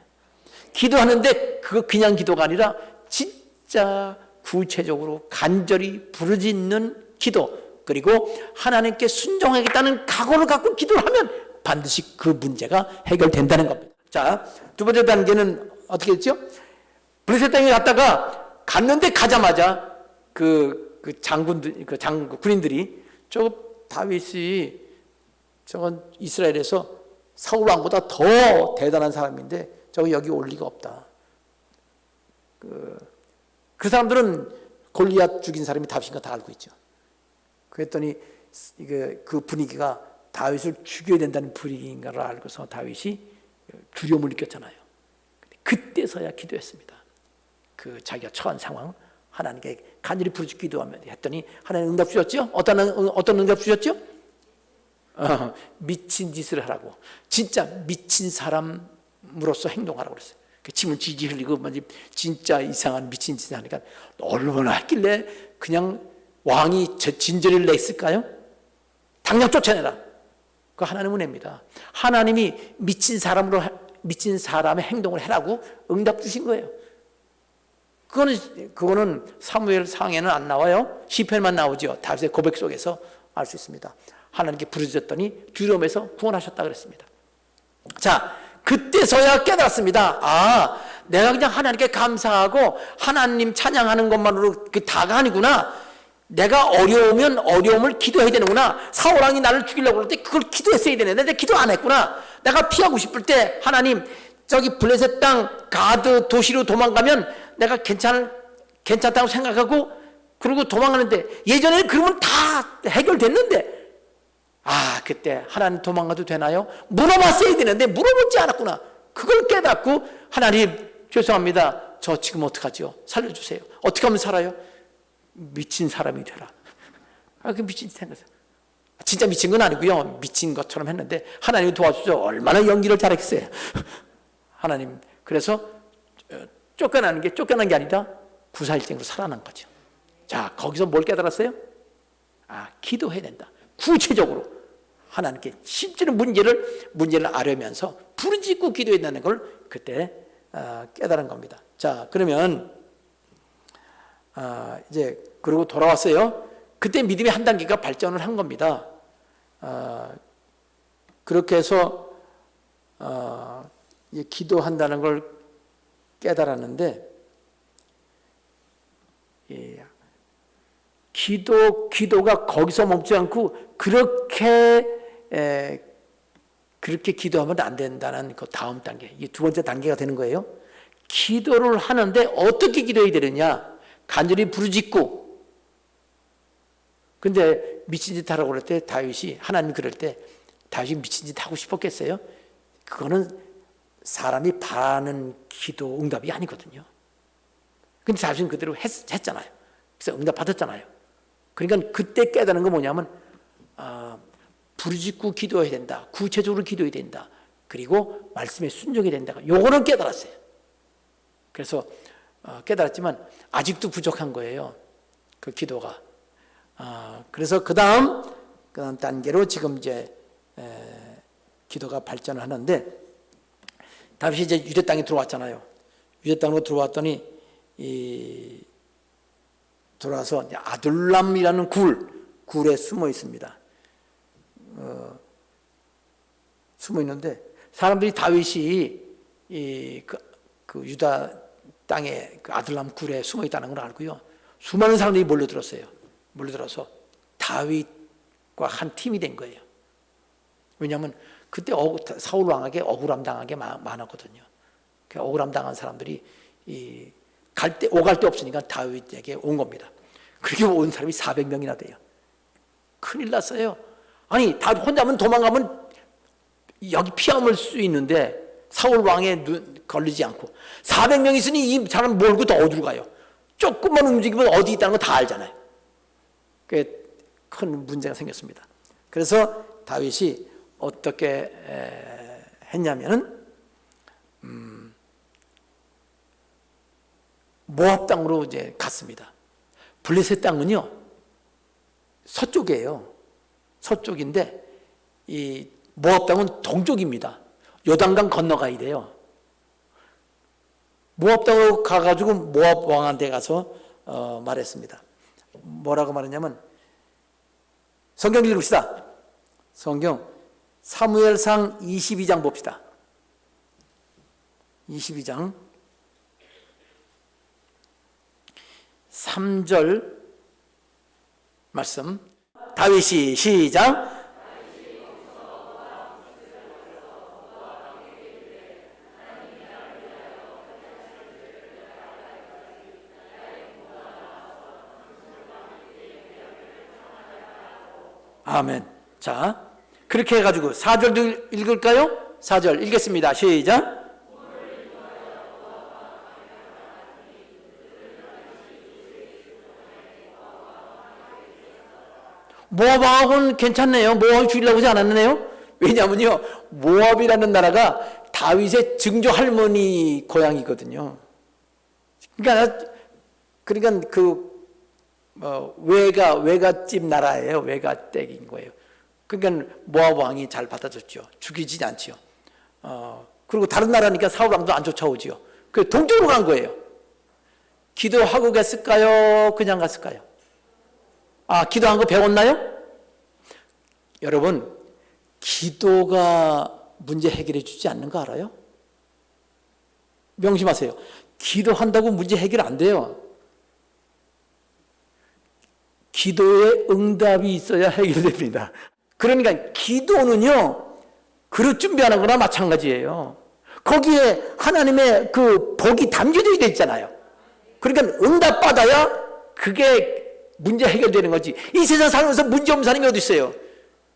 기도하는데 그거 그냥 기도가 아니라 진짜 구체적으로 간절히 부르짖는 기도, 그리고 하나님께 순종하겠다는 각오를 갖고 기도를 하면 반드시 그 문제가 해결된다는 겁니다. 자, 두 번째 단계는 어떻게 했죠? 블레셋 땅에 갔는데 가자마자 군인들이 저 다윗이 저건 이스라엘에서 사울 왕보다 더 대단한 사람인데 저거 여기 올 리가 없다. 그 사람들은 골리앗 죽인 사람이 다윗인 거 다 알고 있죠. 그랬더니 그 분위기가 다윗을 죽여야 된다는 분위기인가를 알고서 다윗이 두려움을 느꼈잖아요. 그때서야 기도했습니다. 그 자기가 처한 상황 하나님께 간절히 부르짖고 기도하면 했더니 하나님 응답 주셨죠? 어떤 응답 주셨죠? 미친 짓을 하라고, 진짜 미친 사람으로서 행동하라고 그랬어요. 침을 지지 흘리고 진짜 이상한 미친 짓을 하니까 얼마나 했길래 그냥 왕이 진저리를 냈을까요? 당장 쫓아내라. 그 하나님 은혜입니다. 하나님이 미친 사람의 행동을 해라고 응답 주신 거예요. 그거는 사무엘 상에는 안 나와요. 시편만 나오죠. 다윗의 고백 속에서 알 수 있습니다. 하나님께 부르짖었더니 두려움에서 구원하셨다 그랬습니다. 자, 그때서야 깨달았습니다. 내가 그냥 하나님께 감사하고 하나님 찬양하는 것만으로 다가 아니구나. 내가 어려우면 어려움을 기도해야 되는구나. 사울 왕이 나를 죽이려고 그럴 때 그걸 기도했어야 되는데 내가 기도 안 했구나. 내가 피하고 싶을 때 하나님 저기 블레셋 땅 가드 도시로 도망가면 내가 괜찮다고 생각하고 그리고 도망가는데, 예전에는 그러면 다 해결됐는데, 그때 하나님 도망가도 되나요? 물어봤어야 되는데 물어보지 않았구나. 그걸 깨닫고, 하나님 죄송합니다, 저 지금 어떡하죠? 살려주세요. 어떻게 하면 살아요? 미친 사람이 되라. 그 미친 생각해서, 진짜 미친 건 아니고요, 미친 것처럼 했는데 하나님이 도와주죠. 얼마나 연기를 잘했겠어요. 하나님, 그래서 쫓겨난 게 아니라 구사일생으로 살아난 거죠. 자, 거기서 뭘 깨달았어요? 기도해야 된다. 구체적으로 하나님께 실제로 문제를 아려면서 부르짖고 기도해야 된다는 걸 그때 깨달은 겁니다. 자, 그러면 이제 그러고 돌아왔어요. 그때 믿음의 한 단계가 발전을 한 겁니다. 그렇게 해서 기도한다는 걸 깨달았는데, 기도가 거기서 멈지 않고 그렇게 기도하면 안 된다는 그 다음 단계, 이 두 번째 단계가 되는 거예요. 기도를 하는데 어떻게 기도해야 되느냐? 간절히 부르짖고. 근데 미친 짓 하라고 그럴 때 다윗이, 하나님 그럴 때 다윗이 미친 짓 하고 싶었겠어요? 그거는 사람이 바라는 기도 응답이 아니거든요. 근데 다윗은 그대로 했잖아요. 그래서 응답 받았잖아요. 그러니까 그때 깨달은 건 뭐냐면, 부르짖고 기도해야 된다. 구체적으로 기도해야 된다. 그리고 말씀에 순종해야 된다. 요거는 깨달았어요. 그래서 깨달았지만 아직도 부족한 거예요. 그 기도가. 그래서 그 다음 단계로 지금 이제 기도가 발전을 하는데, 다윗이 이제 유대 땅에 들어왔잖아요. 유대 땅으로 들어왔더니 들어와서 아둘람이라는 굴에 숨어 있습니다. 숨어 있는데, 사람들이 다윗이 그 유다 땅에 그 아둘람 굴에 숨어 있다는 걸 알고요, 수많은 사람들이 몰려들어서 다윗과 한 팀이 된 거예요. 왜냐하면 그때 사울 왕에게 억울함 당한 게 많았거든요. 억울함 당한 사람들이 오갈 데 없으니까 다윗에게 온 겁니다. 그렇게 온 사람이 400명이나 돼요. 큰일 났어요. 아니, 다윗 혼자면 도망가면 여기 피함을 수 있는데 사울 왕의 눈 걸리지 않고 400명 있으니 이 사람 몰고 더 어디로 가요? 조금만 움직이면 어디 있다는 거 다 알잖아요. 꽤 큰 문제가 생겼습니다. 그래서 다윗이 어떻게 했냐면은 모압 땅으로 이제 갔습니다. 블레셋 땅은요 서쪽이에요. 서쪽인데 이 모압 땅은 동쪽입니다. 요단강 건너가야 돼요. 모압 땅으로 가가지고 모압 왕한테 가서 말했습니다. 뭐라고 말했냐면, 성경 읽읍시다. 성경 사무엘상 22장 봅시다. 22장 3절 말씀. 다윗이 시작. 아멘. 자, 그렇게 해가지고 4절도 읽을까요? 4절 읽겠습니다. 시작. 모압하고는 괜찮네요. 모압이 죽이려고 하지 않았네요. 왜냐하면요, 모압이라는 나라가 다윗의 증조 할머니 고향이거든요. 그러니까 외갓집 나라예요. 외갓댁인 거예요. 그러니까 모압 왕이 잘 받아줬죠. 죽이지 않죠. 그리고 다른 나라니까 사울 왕도 안 쫓아오지요. 그 동쪽으로 간 거예요. 기도하고 갔을까요? 그냥 갔을까요? 기도한 거 배웠나요? 여러분, 기도가 문제 해결해 주지 않는 거 알아요? 명심하세요. 기도한다고 문제 해결 안 돼요. 기도에 응답이 있어야 해결됩니다. 그러니까 기도는요, 그릇 준비하는 거나 마찬가지예요. 거기에 하나님의 그 복이 담겨져 있잖아요. 그러니까 응답받아야 그게 문제 해결되는 거지. 이 세상 살면서 문제 없는 사람이 어디 있어요?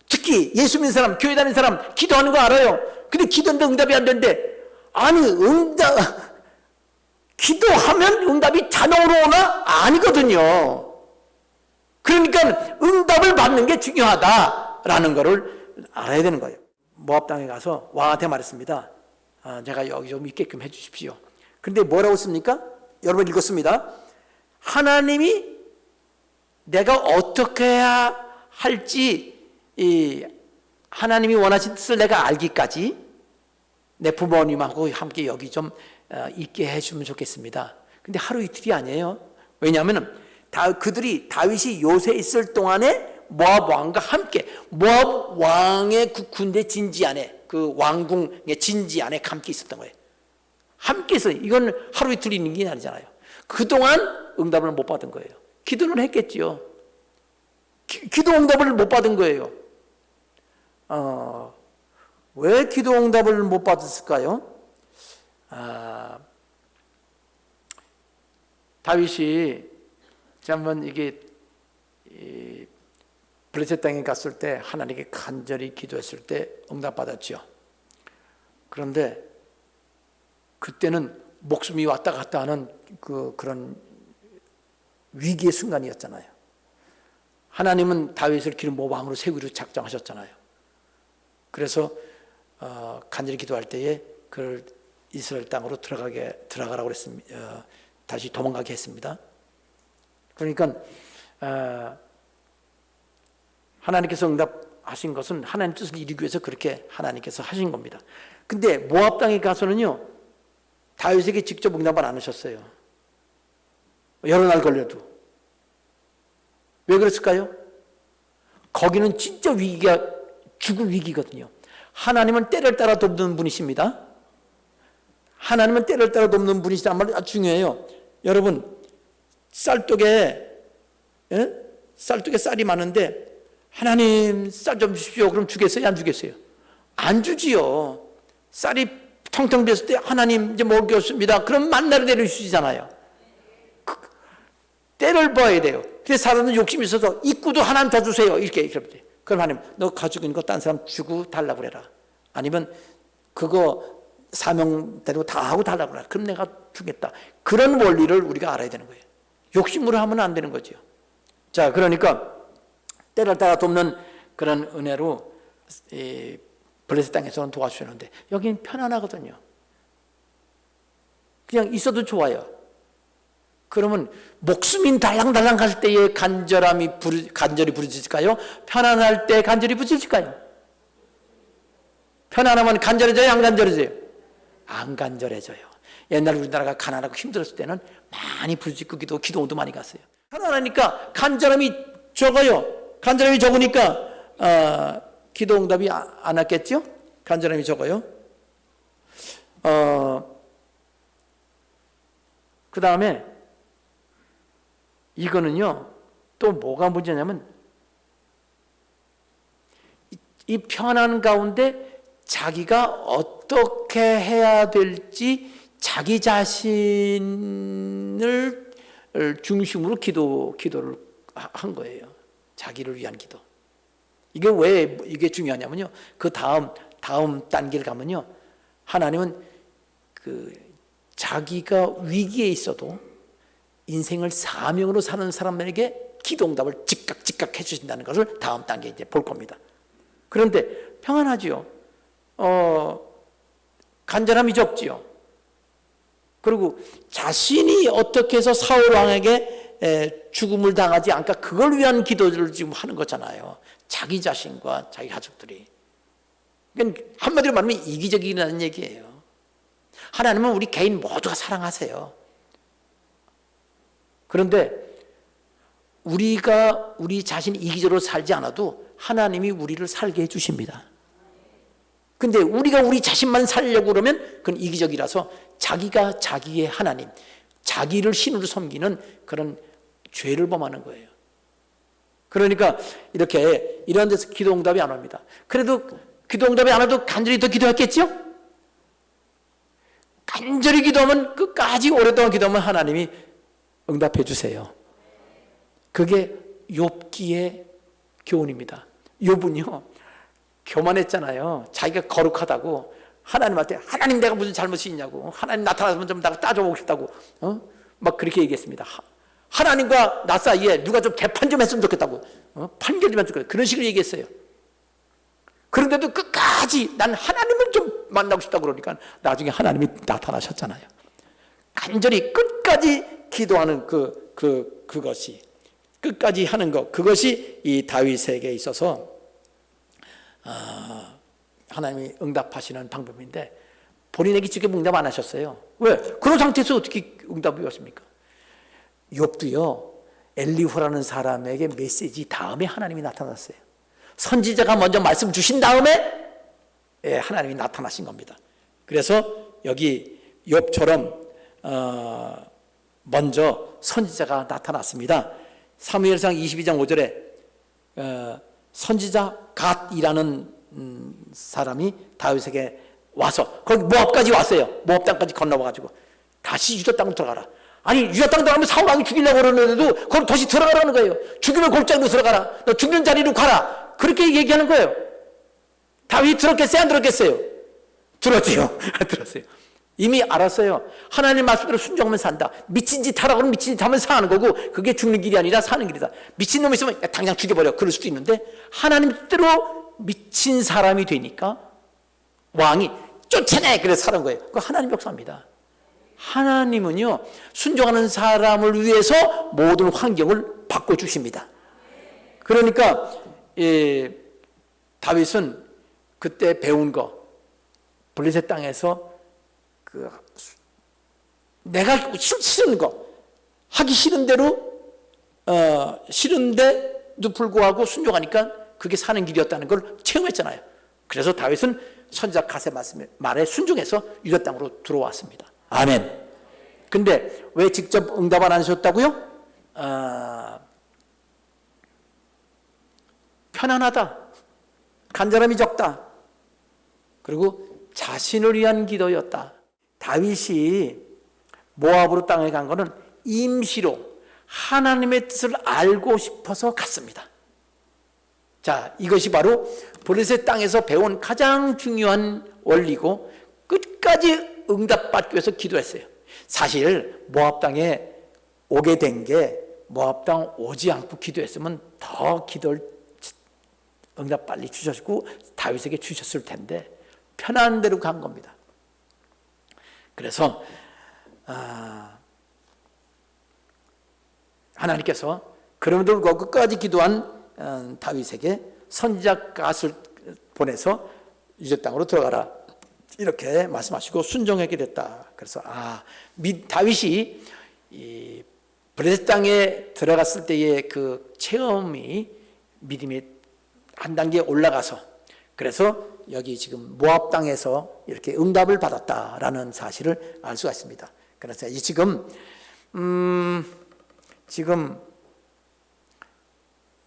특히 예수 믿는 사람, 교회 다니는 사람 기도하는 거 알아요. 근데 기도하는데 응답이 안 되는데, 아니 기도하면 응답이 자동으로 오나? 아니거든요. 그러니까 응답을 받는 게 중요하다라는 거를 알아야 되는 거예요. 모압 땅에 가서 왕한테 말했습니다. 제가 여기 좀 있게끔 해 주십시오. 그런데 뭐라고 씁니까? 여러분 읽었습니다. 하나님이 내가 어떻게 해야 할지 하나님이 원하신 뜻을 내가 알기까지 내 부모님하고 함께 여기 좀 있게 해주면 좋겠습니다. 근데 하루 이틀이 아니에요. 왜냐하면 그들이 다윗이 요새 있을 동안에 모압 왕과 함께 모압 왕의 그 군대 진지 안에, 그 왕궁의 진지 안에 함께 있었던 거예요. 함께 있어요. 이건 하루 이틀 있는 게 아니잖아요. 그동안 응답을 못 받은 거예요. 기도는 했겠지요. 기도 응답을 못 받은 거예요. 왜 기도 응답을 못 받았을까요? 다윗이 한번 이게 블레셋 땅에 갔을 때 하나님께 간절히 기도했을 때 응답받았죠. 그런데 그때는 목숨이 왔다 갔다 하는 그런 위기의 순간이었잖아요. 하나님은 다윗을 기름 부어 왕으로 세우기로 작정하셨잖아요. 그래서 간절히 기도할 때에 그를 이스라엘 땅으로 들어가라고 했습니다. 다시 도망가게 했습니다. 그러니까 하나님께서 응답하신 것은 하나님 뜻을 이루기 위해서 그렇게 하나님께서 하신 겁니다. 근데 모압 땅에 가서는요, 다윗에게 직접 응답을 안 하셨어요. 여러 날 걸려도. 왜 그랬을까요? 거기는 진짜 위기가 죽을 위기거든요. 하나님은 때를 따라 돕는 분이십니다. 하나님은 때를 따라 돕는 분이시란 말 아주 중요해요. 여러분, 쌀독에 쌀이 많은데 하나님 쌀 좀 주십시오. 그럼 주겠어요? 안 주겠어요? 안 주지요. 쌀이 텅텅 비었을 때 하나님 이제 먹을 게 없습니다. 그럼 만나를 내려주시잖아요. 때를 봐야 돼요. 근데 사람은 욕심이 있어서 입구도 하나님 더 주세요. 이렇게 돼요. 그럼 하나님, 너 가지고 있는 거 딴 사람 주고 달라고 그래라. 아니면 그거 사명대로 다 하고 달라고 그래라. 그럼 내가 주겠다. 그런 원리를 우리가 알아야 되는 거예요. 욕심으로 하면 안 되는 거죠. 자, 그러니까 때를 따라 돕는 그런 은혜로 블레셋 땅에서는 도와주셨는데 여기는 편안하거든요. 그냥 있어도 좋아요. 그러면 목숨이 달랑달랑 할 때에 간절히 부르짖을까요? 편안할 때 간절히 부르짖을까요? 편안하면 간절해져요? 안 간절해져요? 안 간절해져요. 옛날 우리나라가 가난하고 힘들었을 때는 많이 부르짖고 기도도 많이 갔어요. 편안하니까 간절함이 적어요. 간절함이 적으니까 기도 응답이 안 왔겠죠? 간절함이 적어요. 그 다음에 이거는요, 또 뭐가 문제냐면 이 편안 가운데 자기가 어떻게 해야 될지 자기 자신을 중심으로 기도를 한 거예요. 자기를 위한 기도. 이게 왜 이게 중요하냐면요, 그 다음 단계를 가면요, 하나님은 자기가 위기에 있어도 인생을 사명으로 사는 사람에게 기도 응답을 즉각 해주신다는 것을 다음 단계에 이제 볼 겁니다. 그런데 평안하지요. 간절함이 적지요. 그리고 자신이 어떻게 해서 사울 왕에게 죽음을 당하지 않을까, 그걸 위한 기도를 지금 하는 거잖아요. 자기 자신과 자기 가족들이. 그러니까 한마디로 말하면 이기적이라는 얘기예요. 하나님은 우리 개인 모두가 사랑하세요. 그런데 우리가 우리 자신이 이기적으로 살지 않아도 하나님이 우리를 살게 해주십니다. 근데 우리가 우리 자신만 살려고 그러면 그건 이기적이라서 자기가 자기의 하나님, 자기를 신으로 섬기는 그런 죄를 범하는 거예요. 그러니까 이런 데서 기도 응답이 안 옵니다. 그래도 기도 응답이 안 와도 간절히 더 기도했겠죠? 간절히 기도하면, 끝까지 오랫동안 기도하면 하나님이 응답해 주세요. 그게 욥기의 교훈입니다. 욥은요, 교만했잖아요. 자기가 거룩하다고 하나님한테, 하나님 내가 무슨 잘못이 있냐고, 하나님 나타나서 좀 나가 따져보고 싶다고, 막 그렇게 얘기했습니다. 하나님과 나 사이에 누가 좀 재판 좀 했으면 좋겠다고, 판결 좀 했으면 좋겠다고, 그런 식으로 얘기했어요. 그런데도 끝까지 난 하나님을 좀 만나고 싶다고 그러니까 나중에 하나님이 나타나셨잖아요. 간절히 끝까지 기도하는 그것이, 끝까지 하는 것, 그것이 이 다윗에게 있어서 하나님이 응답하시는 방법인데, 본인에게 직접 응답 안 하셨어요. 왜? 그런 상태에서 어떻게 응답이 왔습니까? 욥도요, 엘리후라는 사람에게 메시지 다음에 하나님이 나타났어요. 선지자가 먼저 말씀 주신 다음에 하나님이 나타나신 겁니다. 그래서 여기 욥처럼 먼저 선지자가 나타났습니다. 사무엘상 22장 5절에 선지자 갓이라는 사람이 다윗에게 와서 거기 모압까지 왔어요. 모압 땅까지 건너와가지고 다시 유다 땅으로 들어가라. 아니, 유다 땅 들어가면 사울 왕이 죽이려고 그러는데도 거기 다시 들어가라는 거예요. 죽으면 골짜기로 들어가라. 너 죽는 자리로 가라. 그렇게 얘기하는 거예요. 다윗이 들었겠어요? 안 들었겠어요? 들었지요. 들었어요. 이미 알았어요. 하나님 말씀대로 순종하면 산다. 미친 짓 하라고 하면 미친 짓 하면 사는 거고, 그게 죽는 길이 아니라 사는 길이다. 미친 놈이 있으면 당장 죽여버려. 그럴 수도 있는데, 하나님 뜻대로 미친 사람이 되니까 왕이 쫓아내. 그래서 사는 거예요. 그거 하나님 역사입니다. 하나님은요, 순종하는 사람을 위해서 모든 환경을 바꿔주십니다. 그러니까 다윗은 그때 배운 거, 블레셋 땅에서 내가 싫은 거, 하기 싫은 대로 싫은데도 불구하고 순종하니까 그게 사는 길이었다는 걸 체험했잖아요. 그래서 다윗은 선지자 갓의 말에 순종해서 유다 땅으로 들어왔습니다. 아멘. 근데 왜 직접 응답 안 하셨다고요? 편안하다, 간절함이 적다, 그리고 자신을 위한 기도였다. 다윗이 모압으로 땅에 간 것은 임시로 하나님의 뜻을 알고 싶어서 갔습니다. 자, 이것이 바로 블레셋 땅에서 배운 가장 중요한 원리고, 끝까지 응답받기 위해서 기도했어요. 사실 모압 땅에 오게 된 게 모압 땅 오지 않고 기도했으면 더 기도를 응답 빨리 주셨고 다윗에게 주셨을 텐데 편한 대로 간 겁니다. 그래서 하나님께서 그럼에도 불구하고 끝까지 기도한 다윗에게 선지자 갓을 보내서 유대 땅으로 들어가라 이렇게 말씀하시고 순종하게 됐다. 그래서 다윗이 이 블레셋 땅에 들어갔을 때의 그 체험이 믿음이 한 단계 올라가서, 그래서 여기 지금 모압 땅에서 이렇게 응답을 받았다라는 사실을 알 수가 있습니다. 그래서 지금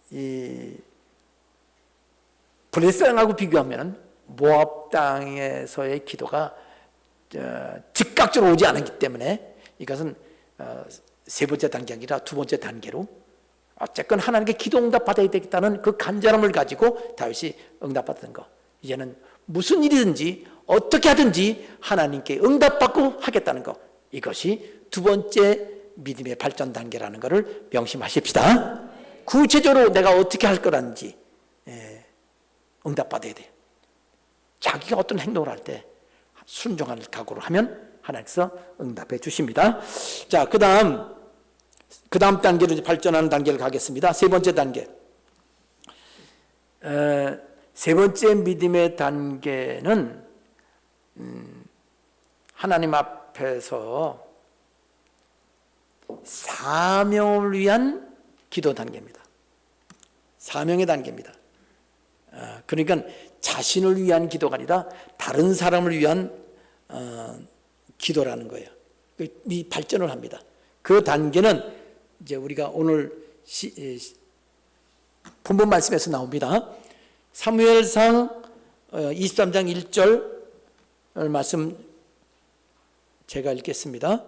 이 블레셋 땅하고 비교하면 모압 땅에서의 기도가 즉각적으로 오지 않았기 때문에 이것은 세 번째 단계가 아니라 두 번째 단계로 어쨌건 하나님께 기도 응답 받아야 되겠다는 그 간절함을 가지고 다윗이 응답받은 거. 이제는 무슨 일이든지 어떻게 하든지 하나님께 응답받고 하겠다는 거. 이것이 두 번째 믿음의 발전 단계라는 것을 명심하십시다. 구체적으로 내가 어떻게 할 거라는지 응답받아야 돼요. 자기가 어떤 행동을 할 때 순종할 각오를 하면 하나님께서 응답해 주십니다. 자, 그 다음 단계로 이제 발전하는 단계를 가겠습니다. 세 번째 단계. 세 번째 믿음의 단계는 하나님 앞에서 사명을 위한 기도 단계입니다. 사명의 단계입니다. 그러니까 자신을 위한 기도가 아니라 다른 사람을 위한 기도라는 거예요. 이 발전을 합니다. 그 단계는 이제 우리가 오늘 본문 말씀에서 나옵니다. 사무엘상 23장 1절 말씀 제가 읽겠습니다.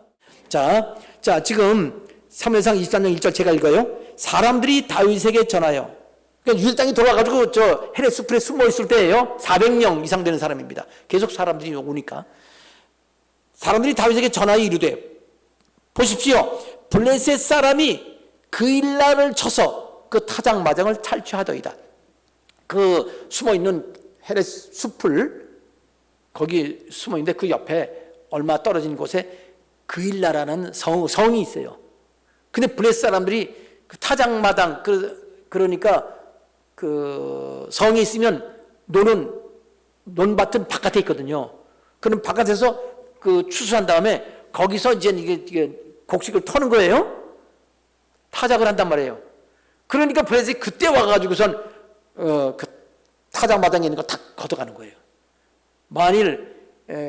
자, 지금 사무엘상 23장 1절 제가 읽어요. 사람들이 다윗에게 전하여, 그러니까 유대 땅이 돌아가지고 저 헤레 숲에 숨어 있을 때예요. 400명 이상 되는 사람입니다. 계속 사람들이 오니까 사람들이 다윗에게 전하여 이르되, 보십시오, 블레셋 사람이 그일라를 쳐서 그 타작마당을 탈취하더이다. 그 숨어 있는 헤레 숲을 거기 숨어 있는데 그 옆에 얼마 떨어진 곳에 그일라라는 성이 있어요. 근데 블레셋 사람들이 그 타작마당, 그러니까 그 성이 있으면 논밭은 바깥에 있거든요. 그럼 바깥에서 그 추수한 다음에 거기서 이제 이게 곡식을 터는 거예요. 타작을 한단 말이에요. 그러니까 블레셋이 그때 와가지고선 그 타작마당에 있는 거 다 걷어가는 거예요. 만일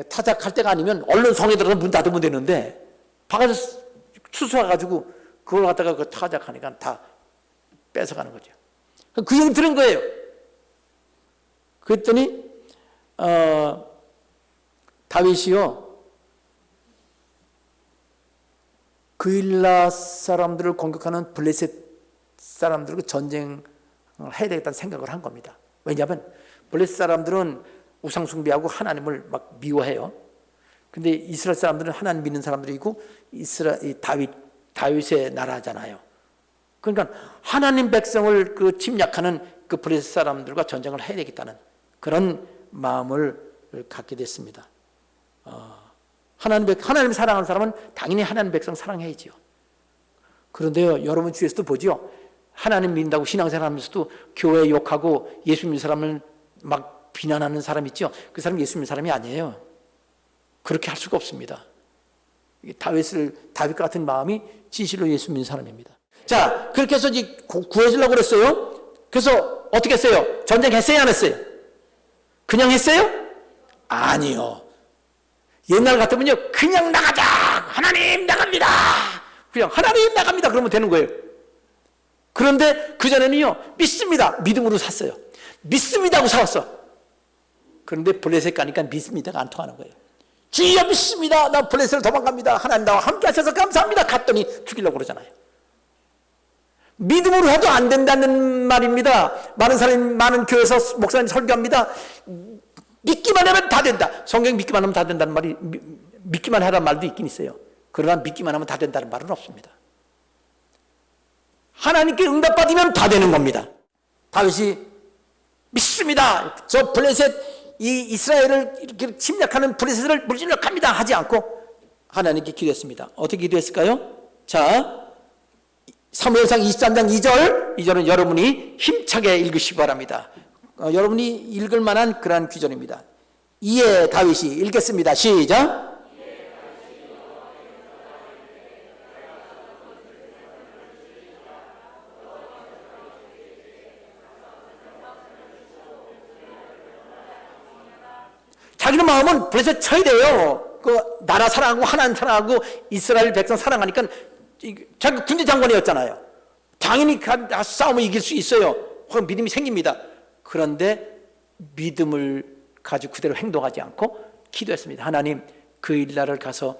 타작할 때가 아니면 얼른 성에 들어서 문 닫으면 되는데 바깥에서 추수해가지고 그걸 갖다가 그 타작하니까 다 뺏어가는 거죠. 그 얘기 들은 거예요. 그랬더니 다윗이요, 그일라 사람들을 공격하는 블레셋 사람들과 전쟁을 해야 되겠다는 생각을 한 겁니다. 왜냐하면 블레셋 사람들은 우상 숭배하고 하나님을 막 미워해요. 근데 이스라엘 사람들은 하나님 믿는 사람들이고 다윗의 나라잖아요. 그러니까 하나님 백성을 그 침략하는 그 블레셋 사람들과 전쟁을 해야 되겠다는 그런 마음을 갖게 됐습니다. 하나님 사랑하는 사람은 당연히 하나님 백성 사랑해야지요. 그런데요, 여러분 주위에서도 보죠. 하나님 믿는다고 신앙생활 하면서도 교회 욕하고 예수 믿는 사람을 막 비난하는 사람 있죠. 그 사람이 예수 믿는 사람이 아니에요. 그렇게 할 수가 없습니다. 다윗과 같은 마음이 진실로 예수 믿는 사람입니다. 자, 그렇게 해서 이제 구해주려고 그랬어요. 그래서 어떻게 했어요? 전쟁했어요, 안 했어요? 그냥 했어요? 아니요. 옛날 같으면요, 그냥 나가자! 하나님 나갑니다! 그냥 하나님 나갑니다! 그러면 되는 거예요. 그런데 그전에는요, 믿습니다! 믿음으로 샀어요. 믿습니다! 하고 사왔어. 그런데 블레셋 가니까 믿습니다가 안 통하는 거예요. 주여 믿습니다! 나 블레셋으로 도망갑니다! 하나님 나와 함께 하셔서 감사합니다! 갔더니 죽이려고 그러잖아요. 믿음으로 해도 안 된다는 말입니다. 많은 사람이, 많은 교회에서 목사님 설교합니다. 믿기만 하면 다 된다. 성경 믿기만 하면 다 된다는 말이, 믿기만 하라는 말도 있긴 있어요. 그러나 믿기만 하면 다 된다는 말은 없습니다. 하나님께 응답받으면 다 되는 겁니다. 다윗이 믿습니다. 저 블레셋, 이 이스라엘을 이렇게 침략하는 블레셋을 물진력합니다 하지 않고 하나님께 기도했습니다. 어떻게 기도했을까요? 자, 사무엘상 23장 2절은 여러분이 힘차게 읽으시기 바랍니다. 여러분이 읽을 만한 그러한 규절입니다. 이에 다윗이 읽겠습니다. 시작. 자기는 마음은 블레셋 쳐야 돼요. 그 나라 사랑하고 하나님 사랑하고 이스라엘 백성 사랑하니까 자기 군대 장관이었잖아요. 당연히 싸움을 이길 수 있어요. 그럼 믿음이 생깁니다. 그런데 믿음을 가지고 그대로 행동하지 않고 기도했습니다. 하나님, 그 일날을 가서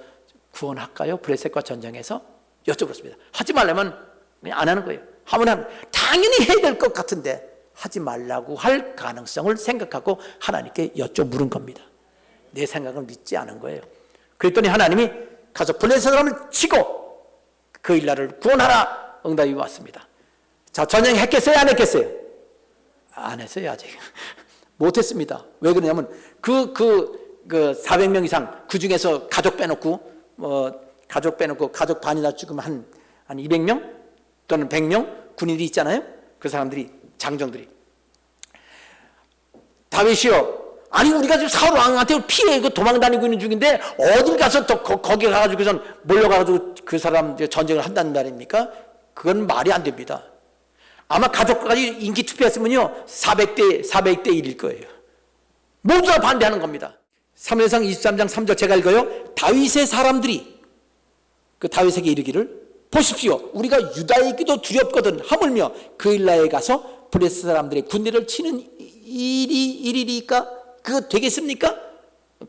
구원할까요? 블레셋과 전쟁에서 여쭤봤습니다. 하지 말라면 그냥 안 하는 거예요. 하면 당연히 해야 될 것 같은데 하지 말라고 할 가능성을 생각하고 하나님께 물은 겁니다. 내 생각을 믿지 않은 거예요. 그랬더니 하나님이 가서 블레셋 사람을 치고 그 일날을 구원하라 응답이 왔습니다. 자, 전쟁했겠어요? 안 했겠어요? 안 했어요, 아직. 못했습니다. 왜 그러냐면 그 400명 이상 그 중에서 가족 빼놓고 가족 반이나 죽으면 한 200명 또는 100명 군인들이 있잖아요. 그 사람들이, 장정들이, 다윗이요, 아니 우리가 지금 사울 왕한테 피해 도망 다니고 있는 중인데 어딜 가서 또 거기 가가지고선 몰려가가지고 그 사람 전쟁을 한다는 말입니까? 그건 말이 안 됩니다. 아마 가족까지 인기 투표했으면요 400대 1일 거예요. 모두 다 반대하는 겁니다. 사무엘상 23장 3절 제가 읽어요. 다윗의 사람들이 그 다윗에게 이르기를, 보십시오, 우리가 유다에게도 두렵거든 하물며 그일라에 가서 블레셋 사람들의 군대를 치는 일이니까 그거 되겠습니까?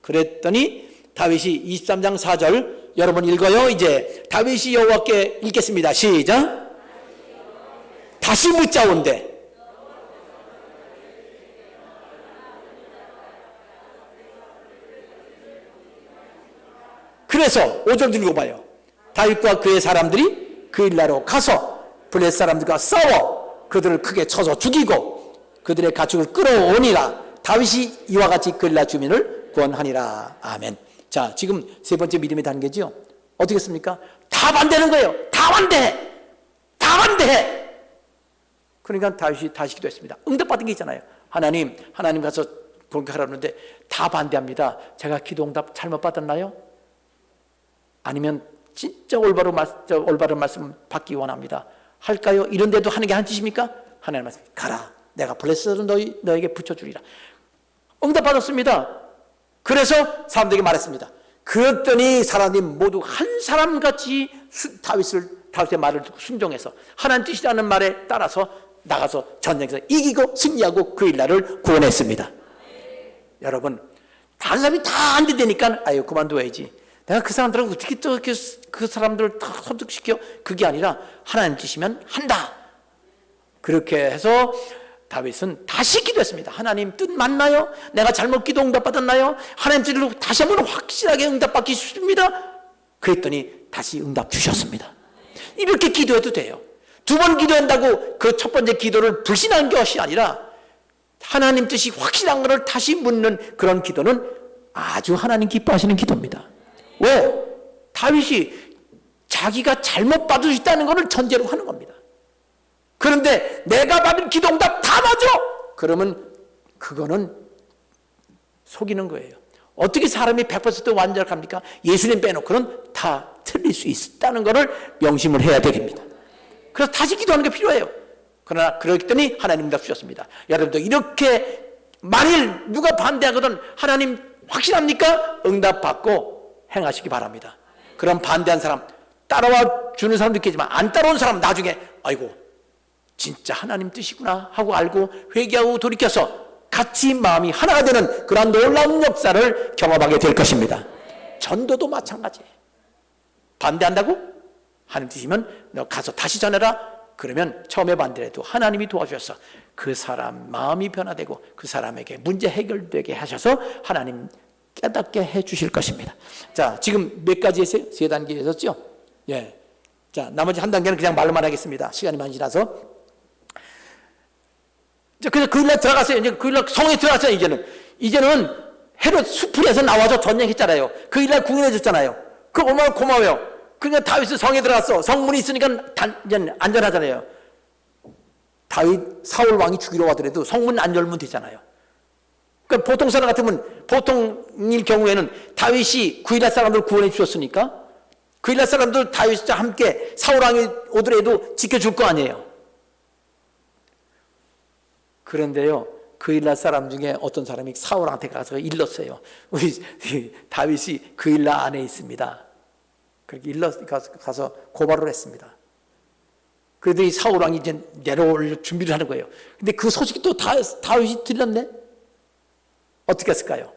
그랬더니 다윗이 23장 4절 여러분 읽어요. 이제 다윗이 여호와께 읽겠습니다. 시작. 다시 묻자온대. 그래서 5절 들고 봐요. 다윗과 그의 사람들이 그 일나로 가서 블레셋 사람들과 싸워 그들을 크게 쳐서 죽이고 그들의 가축을 끌어오니라. 다윗이 이와 같이 그 일나 주민을 구원하니라. 아멘. 자, 지금 세 번째 믿음의 단계죠. 어떻게 했습니까? 다 반대하는 거예요. 다 반대해. 다 반대해. 그러니까 다윗이 다시 기도했습니다. 응답받은 게 있잖아요. 하나님 가서 공격하라고 하는데 다 반대합니다. 제가 기도 응답 잘못 받았나요? 아니면 진짜 올바른 말씀 받기 원합니다. 할까요? 이런데도 하는 게 한 짓입니까? 하나님 말씀, 가라. 내가 블레셋을 너에게 붙여주리라. 응답받았습니다. 그래서 사람들에게 말했습니다. 그랬더니 사람들이 모두 한 사람같이 다윗의 말을 듣고 순종해서 하나님 뜻이라는 말에 따라서 나가서 전쟁에서 이기고 승리하고 그 일날을 구원했습니다. 여러분, 다른 사람이 다 안 되니까 아유 그만둬야지. 내가 그 사람들하고 어떻게 또 그 사람들을 다 설득시켜? 그게 아니라 하나님 뜻이면 한다. 그렇게 해서 다윗은 다시 기도했습니다. 하나님 뜻 맞나요? 내가 잘못 기도 응답받았나요? 하나님 뜻으로 다시 한번 확실하게 응답받기 싶습니다. 그랬더니 다시 응답 주셨습니다. 이렇게 기도해도 돼요. 두 번 기도한다고 그 첫 번째 기도를 불신한 것이 아니라 하나님 뜻이 확실한 것을 다시 묻는 그런 기도는 아주 하나님 기뻐하시는 기도입니다. 왜? 다윗이 자기가 잘못 받을 수 있다는 것을 전제로 하는 겁니다. 그런데 내가 받은 기도 응답 다 맞아! 그러면 그거는 속이는 거예요. 어떻게 사람이 100% 완벽합니까? 예수님 빼놓고는 다 틀릴 수 있다는 것을 명심을 해야 되겠습니다. 그래서 다시 기도하는 게 필요해요. 그러나 그랬더니 하나님 응답 주셨습니다. 여러분도 이렇게 만일 누가 반대하거든 하나님 확실합니까? 응답 받고 행하시기 바랍니다. 그럼 반대한 사람 따라와 주는 사람도 있겠지만 안 따라온 사람 나중에 아이고 진짜 하나님 뜻이구나 하고 알고 회개하고 돌이켜서 같이 마음이 하나가 되는 그런 놀라운 역사를 경험하게 될 것입니다. 전도도 마찬가지예요. 반대한다고? 하나님 뜻이면 너 가서 다시 전해라. 그러면 처음에 반대해도 하나님이 도와주셔서 그 사람 마음이 변화되고 그 사람에게 문제 해결되게 하셔서 하나님 깨닫게 해 주실 것입니다. 자, 지금 몇 가지 했어요? 세 단계 했었죠? 예. 자, 나머지 한 단계는 그냥 말로만 하겠습니다. 시간이 많이 지나서. 자, 그래서 그 일날 들어갔어요. 이제 그 일날 성에 들어갔어요. 이제는 헤롯 수풀에서 나와서 전쟁했잖아요. 그 일날 궁인해줬잖아요. 그 얼마나 고마워요. 그러니까 다윗은 성에 들어갔어. 성문이 있으니까 안전하잖아요. 다윗 사울 왕이 죽이러 가더라도 성문 안 열면 되잖아요. 그러니까 보통 사람 같으면 보통일 경우에는 다윗이 그 일날 사람들 구원해 주셨으니까 그 일날 사람들 다윗과 함께 사울 왕이 오더라도 지켜줄 거 아니에요. 그런데요, 그 일날 사람 중에 어떤 사람이 사울한테 가서 일렀어요. 우리 다윗이 그 일날 안에 있습니다. 그렇게 가서 고발을 했습니다. 그러더니 사울 왕이 이제 내려올 준비를 하는 거예요. 근데 그 소식이 또 다윗이 들렸네? 어떻게 했을까요?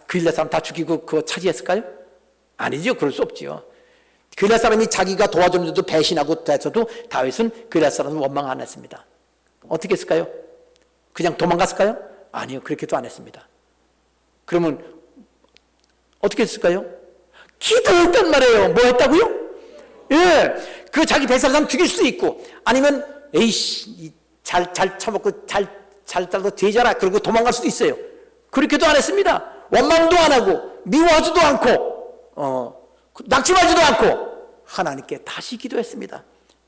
그 일날 사람 다 죽이고 그거 차지했을까요? 아니죠. 그럴 수 없지요. 그 일날 사람이 자기가 도와줬는데도 배신하고 돼서도 다윗은 그 일날 사람을 원망 안 했습니다. 어떻게 했을까요? 그냥 도망갔을까요? 아니요. 그렇게도 안 했습니다. 그러면 어떻게 했을까요? 기도했단 말이에요. 뭐 했다고요? 예. 그 자기 배신한 사람 죽일 수도 있고 아니면 에이씨 잘 처먹고 잘 따라서 되잖아. 그리고 도망갈 수도 있어요. 그렇게도 안 했습니다. 원망도 안 하고 미워하지도 않고 낙심하지도 않고 하나님께 다시 기도했습니다.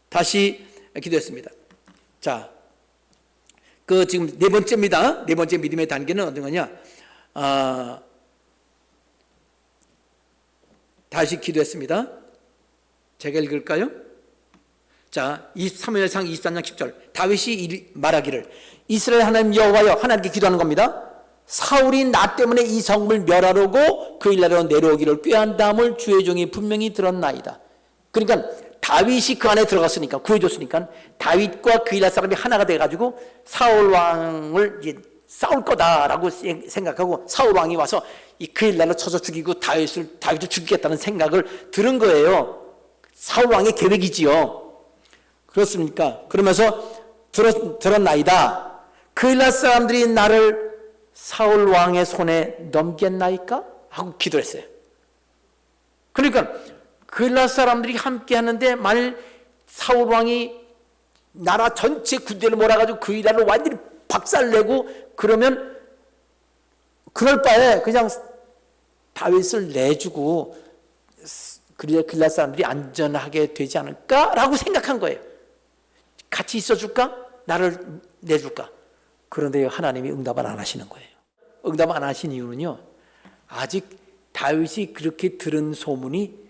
다시 기도했습니다. 자, 그 지금 네 번째입니다. 네 번째 믿음의 단계는 어떤 거냐? 다시 기도했습니다. 제가 읽을까요? 자, 사무엘상 23장 10절 다윗이 말하기를 이스라엘 하나님 여호와여 하나님께 기도하는 겁니다. 사울이 나 때문에 이 성을 멸하려고 그 일날로 내려오기를 꾀한다함을 주의 종이 분명히 들었나이다. 그러니까 다윗이 그 안에 들어갔으니까 구해줬으니까 다윗과 그 일날 사람이 하나가 돼가지고 사울 왕을 이제 싸울 거다라고 생각하고 사울 왕이 와서 이 그일날로 쳐서 죽이고 다윗을 죽이겠다는 생각을 들은 거예요. 사울 왕의 계획이지요. 그렇습니까? 그러면서 들었나이다. 그일날 사람들이 나를 사울 왕의 손에 넘겼나이까? 하고 기도했어요. 그러니까 그일날 사람들이 함께 하는데 만일 사울 왕이 나라 전체 군대를 몰아가지고 그일날로 완전히 박살내고 그러면 그럴 바에 그냥 다윗을 내주고 그래야 그일날 사람들이 안전하게 되지 않을까라고 생각한 거예요. 같이 있어줄까? 나를 내줄까? 그런데 하나님이 응답을 안 하시는 거예요. 응답 안 하신 이유는요, 아직 다윗이 그렇게 들은 소문이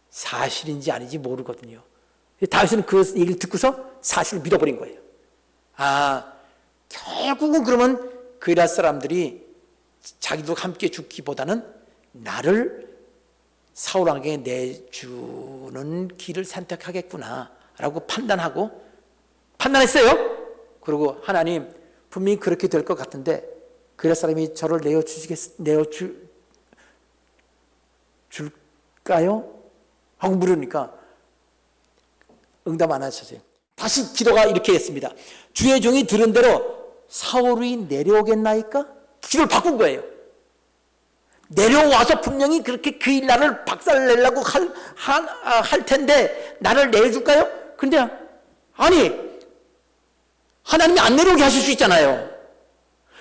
사실인지 아닌지 모르거든요. 다윗은 그 얘기를 듣고서 사실을 믿어버린 거예요. 결국은 그러면 그일날 사람들이 자기도 함께 죽기보다는 나를 사울 왕에게 내주는 길을 선택하겠구나 라고 판단했어요. 그리고 하나님, 분명히 그렇게 될 것 같은데 그일날 사람이 저를 내어줄까요? 하고 물으니까 응답 안 하셨어요. 다시 기도가 이렇게 했습니다. 주의 종이 들은 대로 사울이 내려오겠나이까? 기도를 바꾼 거예요. 내려와서 분명히 그렇게 그일날을 박살내려고 할 텐데 나를 내줄까요? 근데 아니, 하나님이 안 내려오게 하실 수 있잖아요.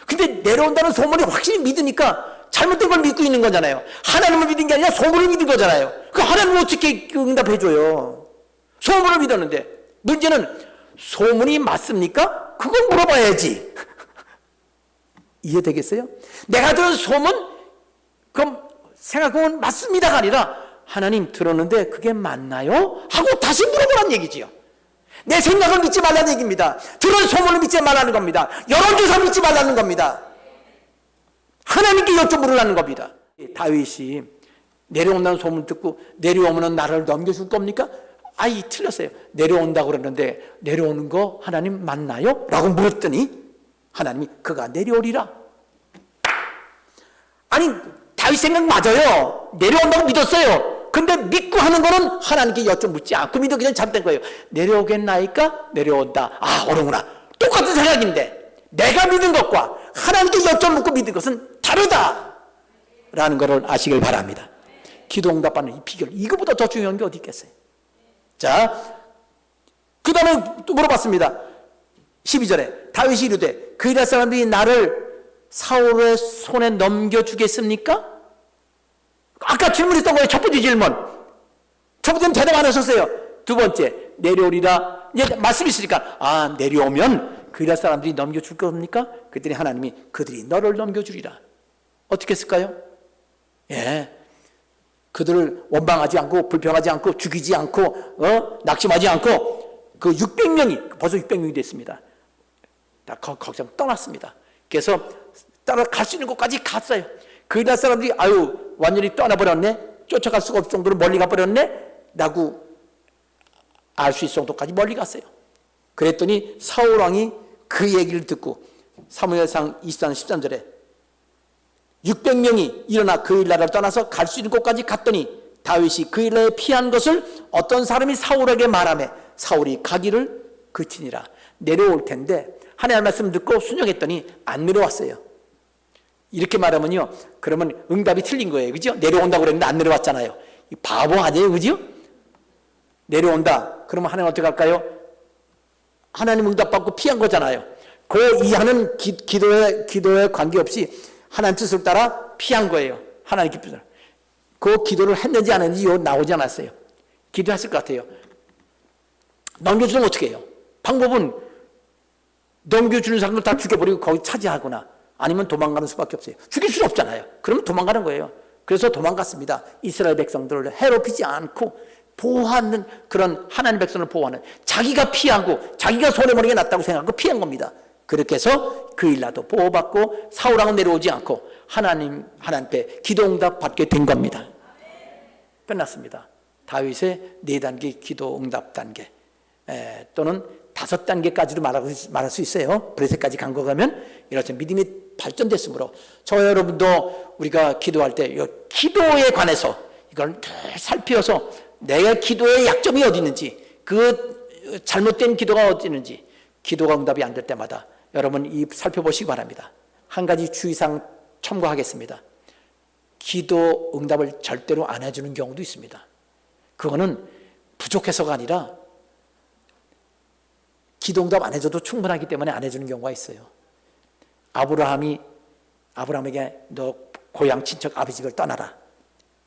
근데 내려온다는 소문이 확실히 믿으니까 잘못된 걸 믿고 있는 거잖아요. 하나님을 믿은 게 아니라 소문을 믿은 거잖아요. 그 하나님을 어떻게 응답해줘요? 소문을 믿었는데 문제는 소문이 맞습니까? 그건 물어봐야지. 이해되겠어요? 내가 들은 소문, 그럼 생각하면 맞습니다가 아니라 하나님 들었는데 그게 맞나요? 하고 다시 물어보란 얘기지요. 내 생각을 믿지 말라는 얘기입니다. 들은 소문을 믿지 말라는 겁니다. 여론조사 믿지 말라는 겁니다. 하나님께 여쭤보라는 겁니다. 다윗이 내려온다는 소문 듣고 내려오면 나를 넘겨줄 겁니까? 틀렸어요. 내려온다고 그러는데 내려오는 거 하나님 맞나요? 라고 물었더니 하나님이 그가 내려오리라. 아니, 다윗 생각 맞아요. 내려온다고 믿었어요. 근데 믿고 하는 거는 하나님께 여쭤묻지 않고 믿어 그냥 잘못된 거예요. 내려오겠나이까? 내려온다. 어려구나. 똑같은 생각인데 내가 믿은 것과 하나님께 여쭤묻고 믿은 것은 다르다 라는 것을 아시길 바랍니다. 기도 응답받는 이 비결, 이거보다 더 중요한 게 어디 있겠어요? 자, 그 다음에 또 물어봤습니다. 12절에 다윗이 이르되 그일날 사람들이 나를 사울의 손에 넘겨주겠습니까? 아까 질문했던 거예요. 첫 번째 질문. 첫 번째는 대답 안 하셨어요. 두 번째, 내려오리라. 이제 말씀이 있으니까 내려오면 그일날 사람들이 넘겨줄 겁니까? 그랬더니 하나님이 그들이 너를 넘겨주리라. 어떻게 했을까요? 그들을 원망하지 않고 불평하지 않고 죽이지 않고 낙심하지 않고 그 600명이 벌써 600명이 됐습니다. 다 거기서 떠났습니다. 그래서 따라갈 수 있는 곳까지 갔어요. 그일날 사람들이 완전히 떠나버렸네, 쫓아갈 수가 없을 정도로 멀리 가버렸네 라고 알 수 있을 정도까지 멀리 갔어요. 그랬더니 사울왕이 그 얘기를 듣고 사무엘상 24장 13절에 600명이 일어나 그일날을 떠나서 갈 수 있는 곳까지 갔더니 다윗이 그일날에 피한 것을 어떤 사람이 사울에게 말하며 사울이 가기를 그치니라. 내려올 텐데 하나님의 말씀을 듣고 순종했더니 안 내려왔어요. 이렇게 말하면요, 그러면 응답이 틀린 거예요. 그죠? 내려온다고 그랬는데 안 내려왔잖아요. 이 바보 아니에요? 그죠? 내려온다. 그러면 하나님 어떻게 할까요? 하나님 응답받고 피한 거잖아요. 그 이하는 기도에 관계없이 하나님 뜻을 따라 피한 거예요. 하나님 기쁘잖아요. 그 기도를 했는지 안 했는지 나오지 않았어요. 기도했을 것 같아요. 넘겨주면 어떻게 해요? 방법은 넘겨주는 사람들 다 죽여버리고 거기 차지하거나 아니면 도망가는 수밖에 없어요. 죽일 수는 없잖아요. 그러면 도망가는 거예요. 그래서 도망갔습니다. 이스라엘 백성들을 해롭히지 않고 보호하는, 그런 하나님 백성을 보호하는, 자기가 피하고 자기가 손해보는 게 낫다고 생각하고 피한 겁니다. 그렇게 해서 그일날도 보호받고 사울왕은 내려오지 않고 하나님 앞에 기도응답 받게 된 겁니다. 끝났습니다. 다윗의 4단계 기도응답 단계, 또는 5단계까지도 말할 수 있어요. 브레셋까지 간 거 가면 이렇게 믿음이 발전됐으므로 저 여러분도 우리가 기도할 때 기도에 관해서 이걸 늘 살피어서 내 기도의 약점이 어디 있는지, 그 잘못된 기도가 어디 있는지, 기도가 응답이 안 될 때마다 여러분 이 살펴보시기 바랍니다. 한 가지 주의사항 첨가하겠습니다. 기도 응답을 절대로 안 해주는 경우도 있습니다. 그거는 부족해서가 아니라 기도 응답 안 해줘도 충분하기 때문에 안 해주는 경우가 있어요. 아브라함에게 너 고향 친척 아버지 집을 떠나라.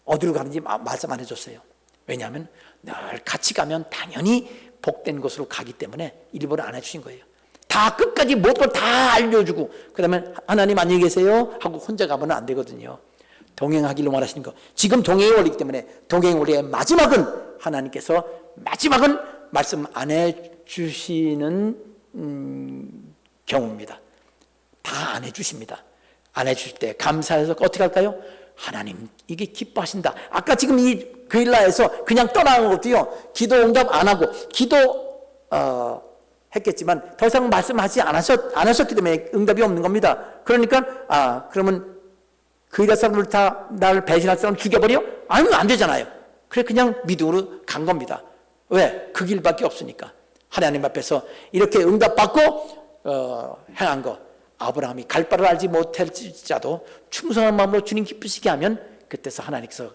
어디로 가는지 말씀 안 해줬어요. 왜냐하면 늘 같이 가면 당연히 복된 곳으로 가기 때문에 일부러 안 해주신 거예요. 다 끝까지 모든 걸 다 알려주고 그 다음에 하나님 안녕히 계세요 하고 혼자 가면 안 되거든요. 동행하기로 말하시는 거. 지금 동행의 원리이기 때문에 동행의 원리의 마지막은 하나님께서 마지막은 말씀 안 해주시는 경우입니다. 다 안 해주십니다. 안 해주실 때 감사해서 어떻게 할까요? 하나님 이게 기뻐하신다. 아까 지금 이 그일라에서 그냥 떠나는 것도요, 기도 응답 안 하고 했겠지만 더 이상 말씀하지 않으셨기 때문에 응답이 없는 겁니다. 그러니까 그러면 그일라 사람들 다 나를 배신할 사람 죽여버려? 아니면 안 되잖아요. 그래 그냥 믿음으로 간 겁니다. 왜? 그 길밖에 없으니까. 하나님 앞에서 이렇게 응답받고 행한 거, 아브라함이 갈 바를 알지 못할지라도 충성한 마음으로 주님 기쁘시게 하면 그때서 하나님께서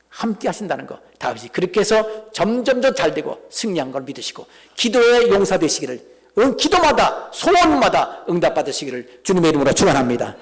함께 하신다는 거. 다윗이 그렇게 해서 점점 더 잘되고 승리한 걸 믿으시고 기도에 용사되시기를, 기도마다 소원마다 응답받으시기를 주님의 이름으로 축원합니다.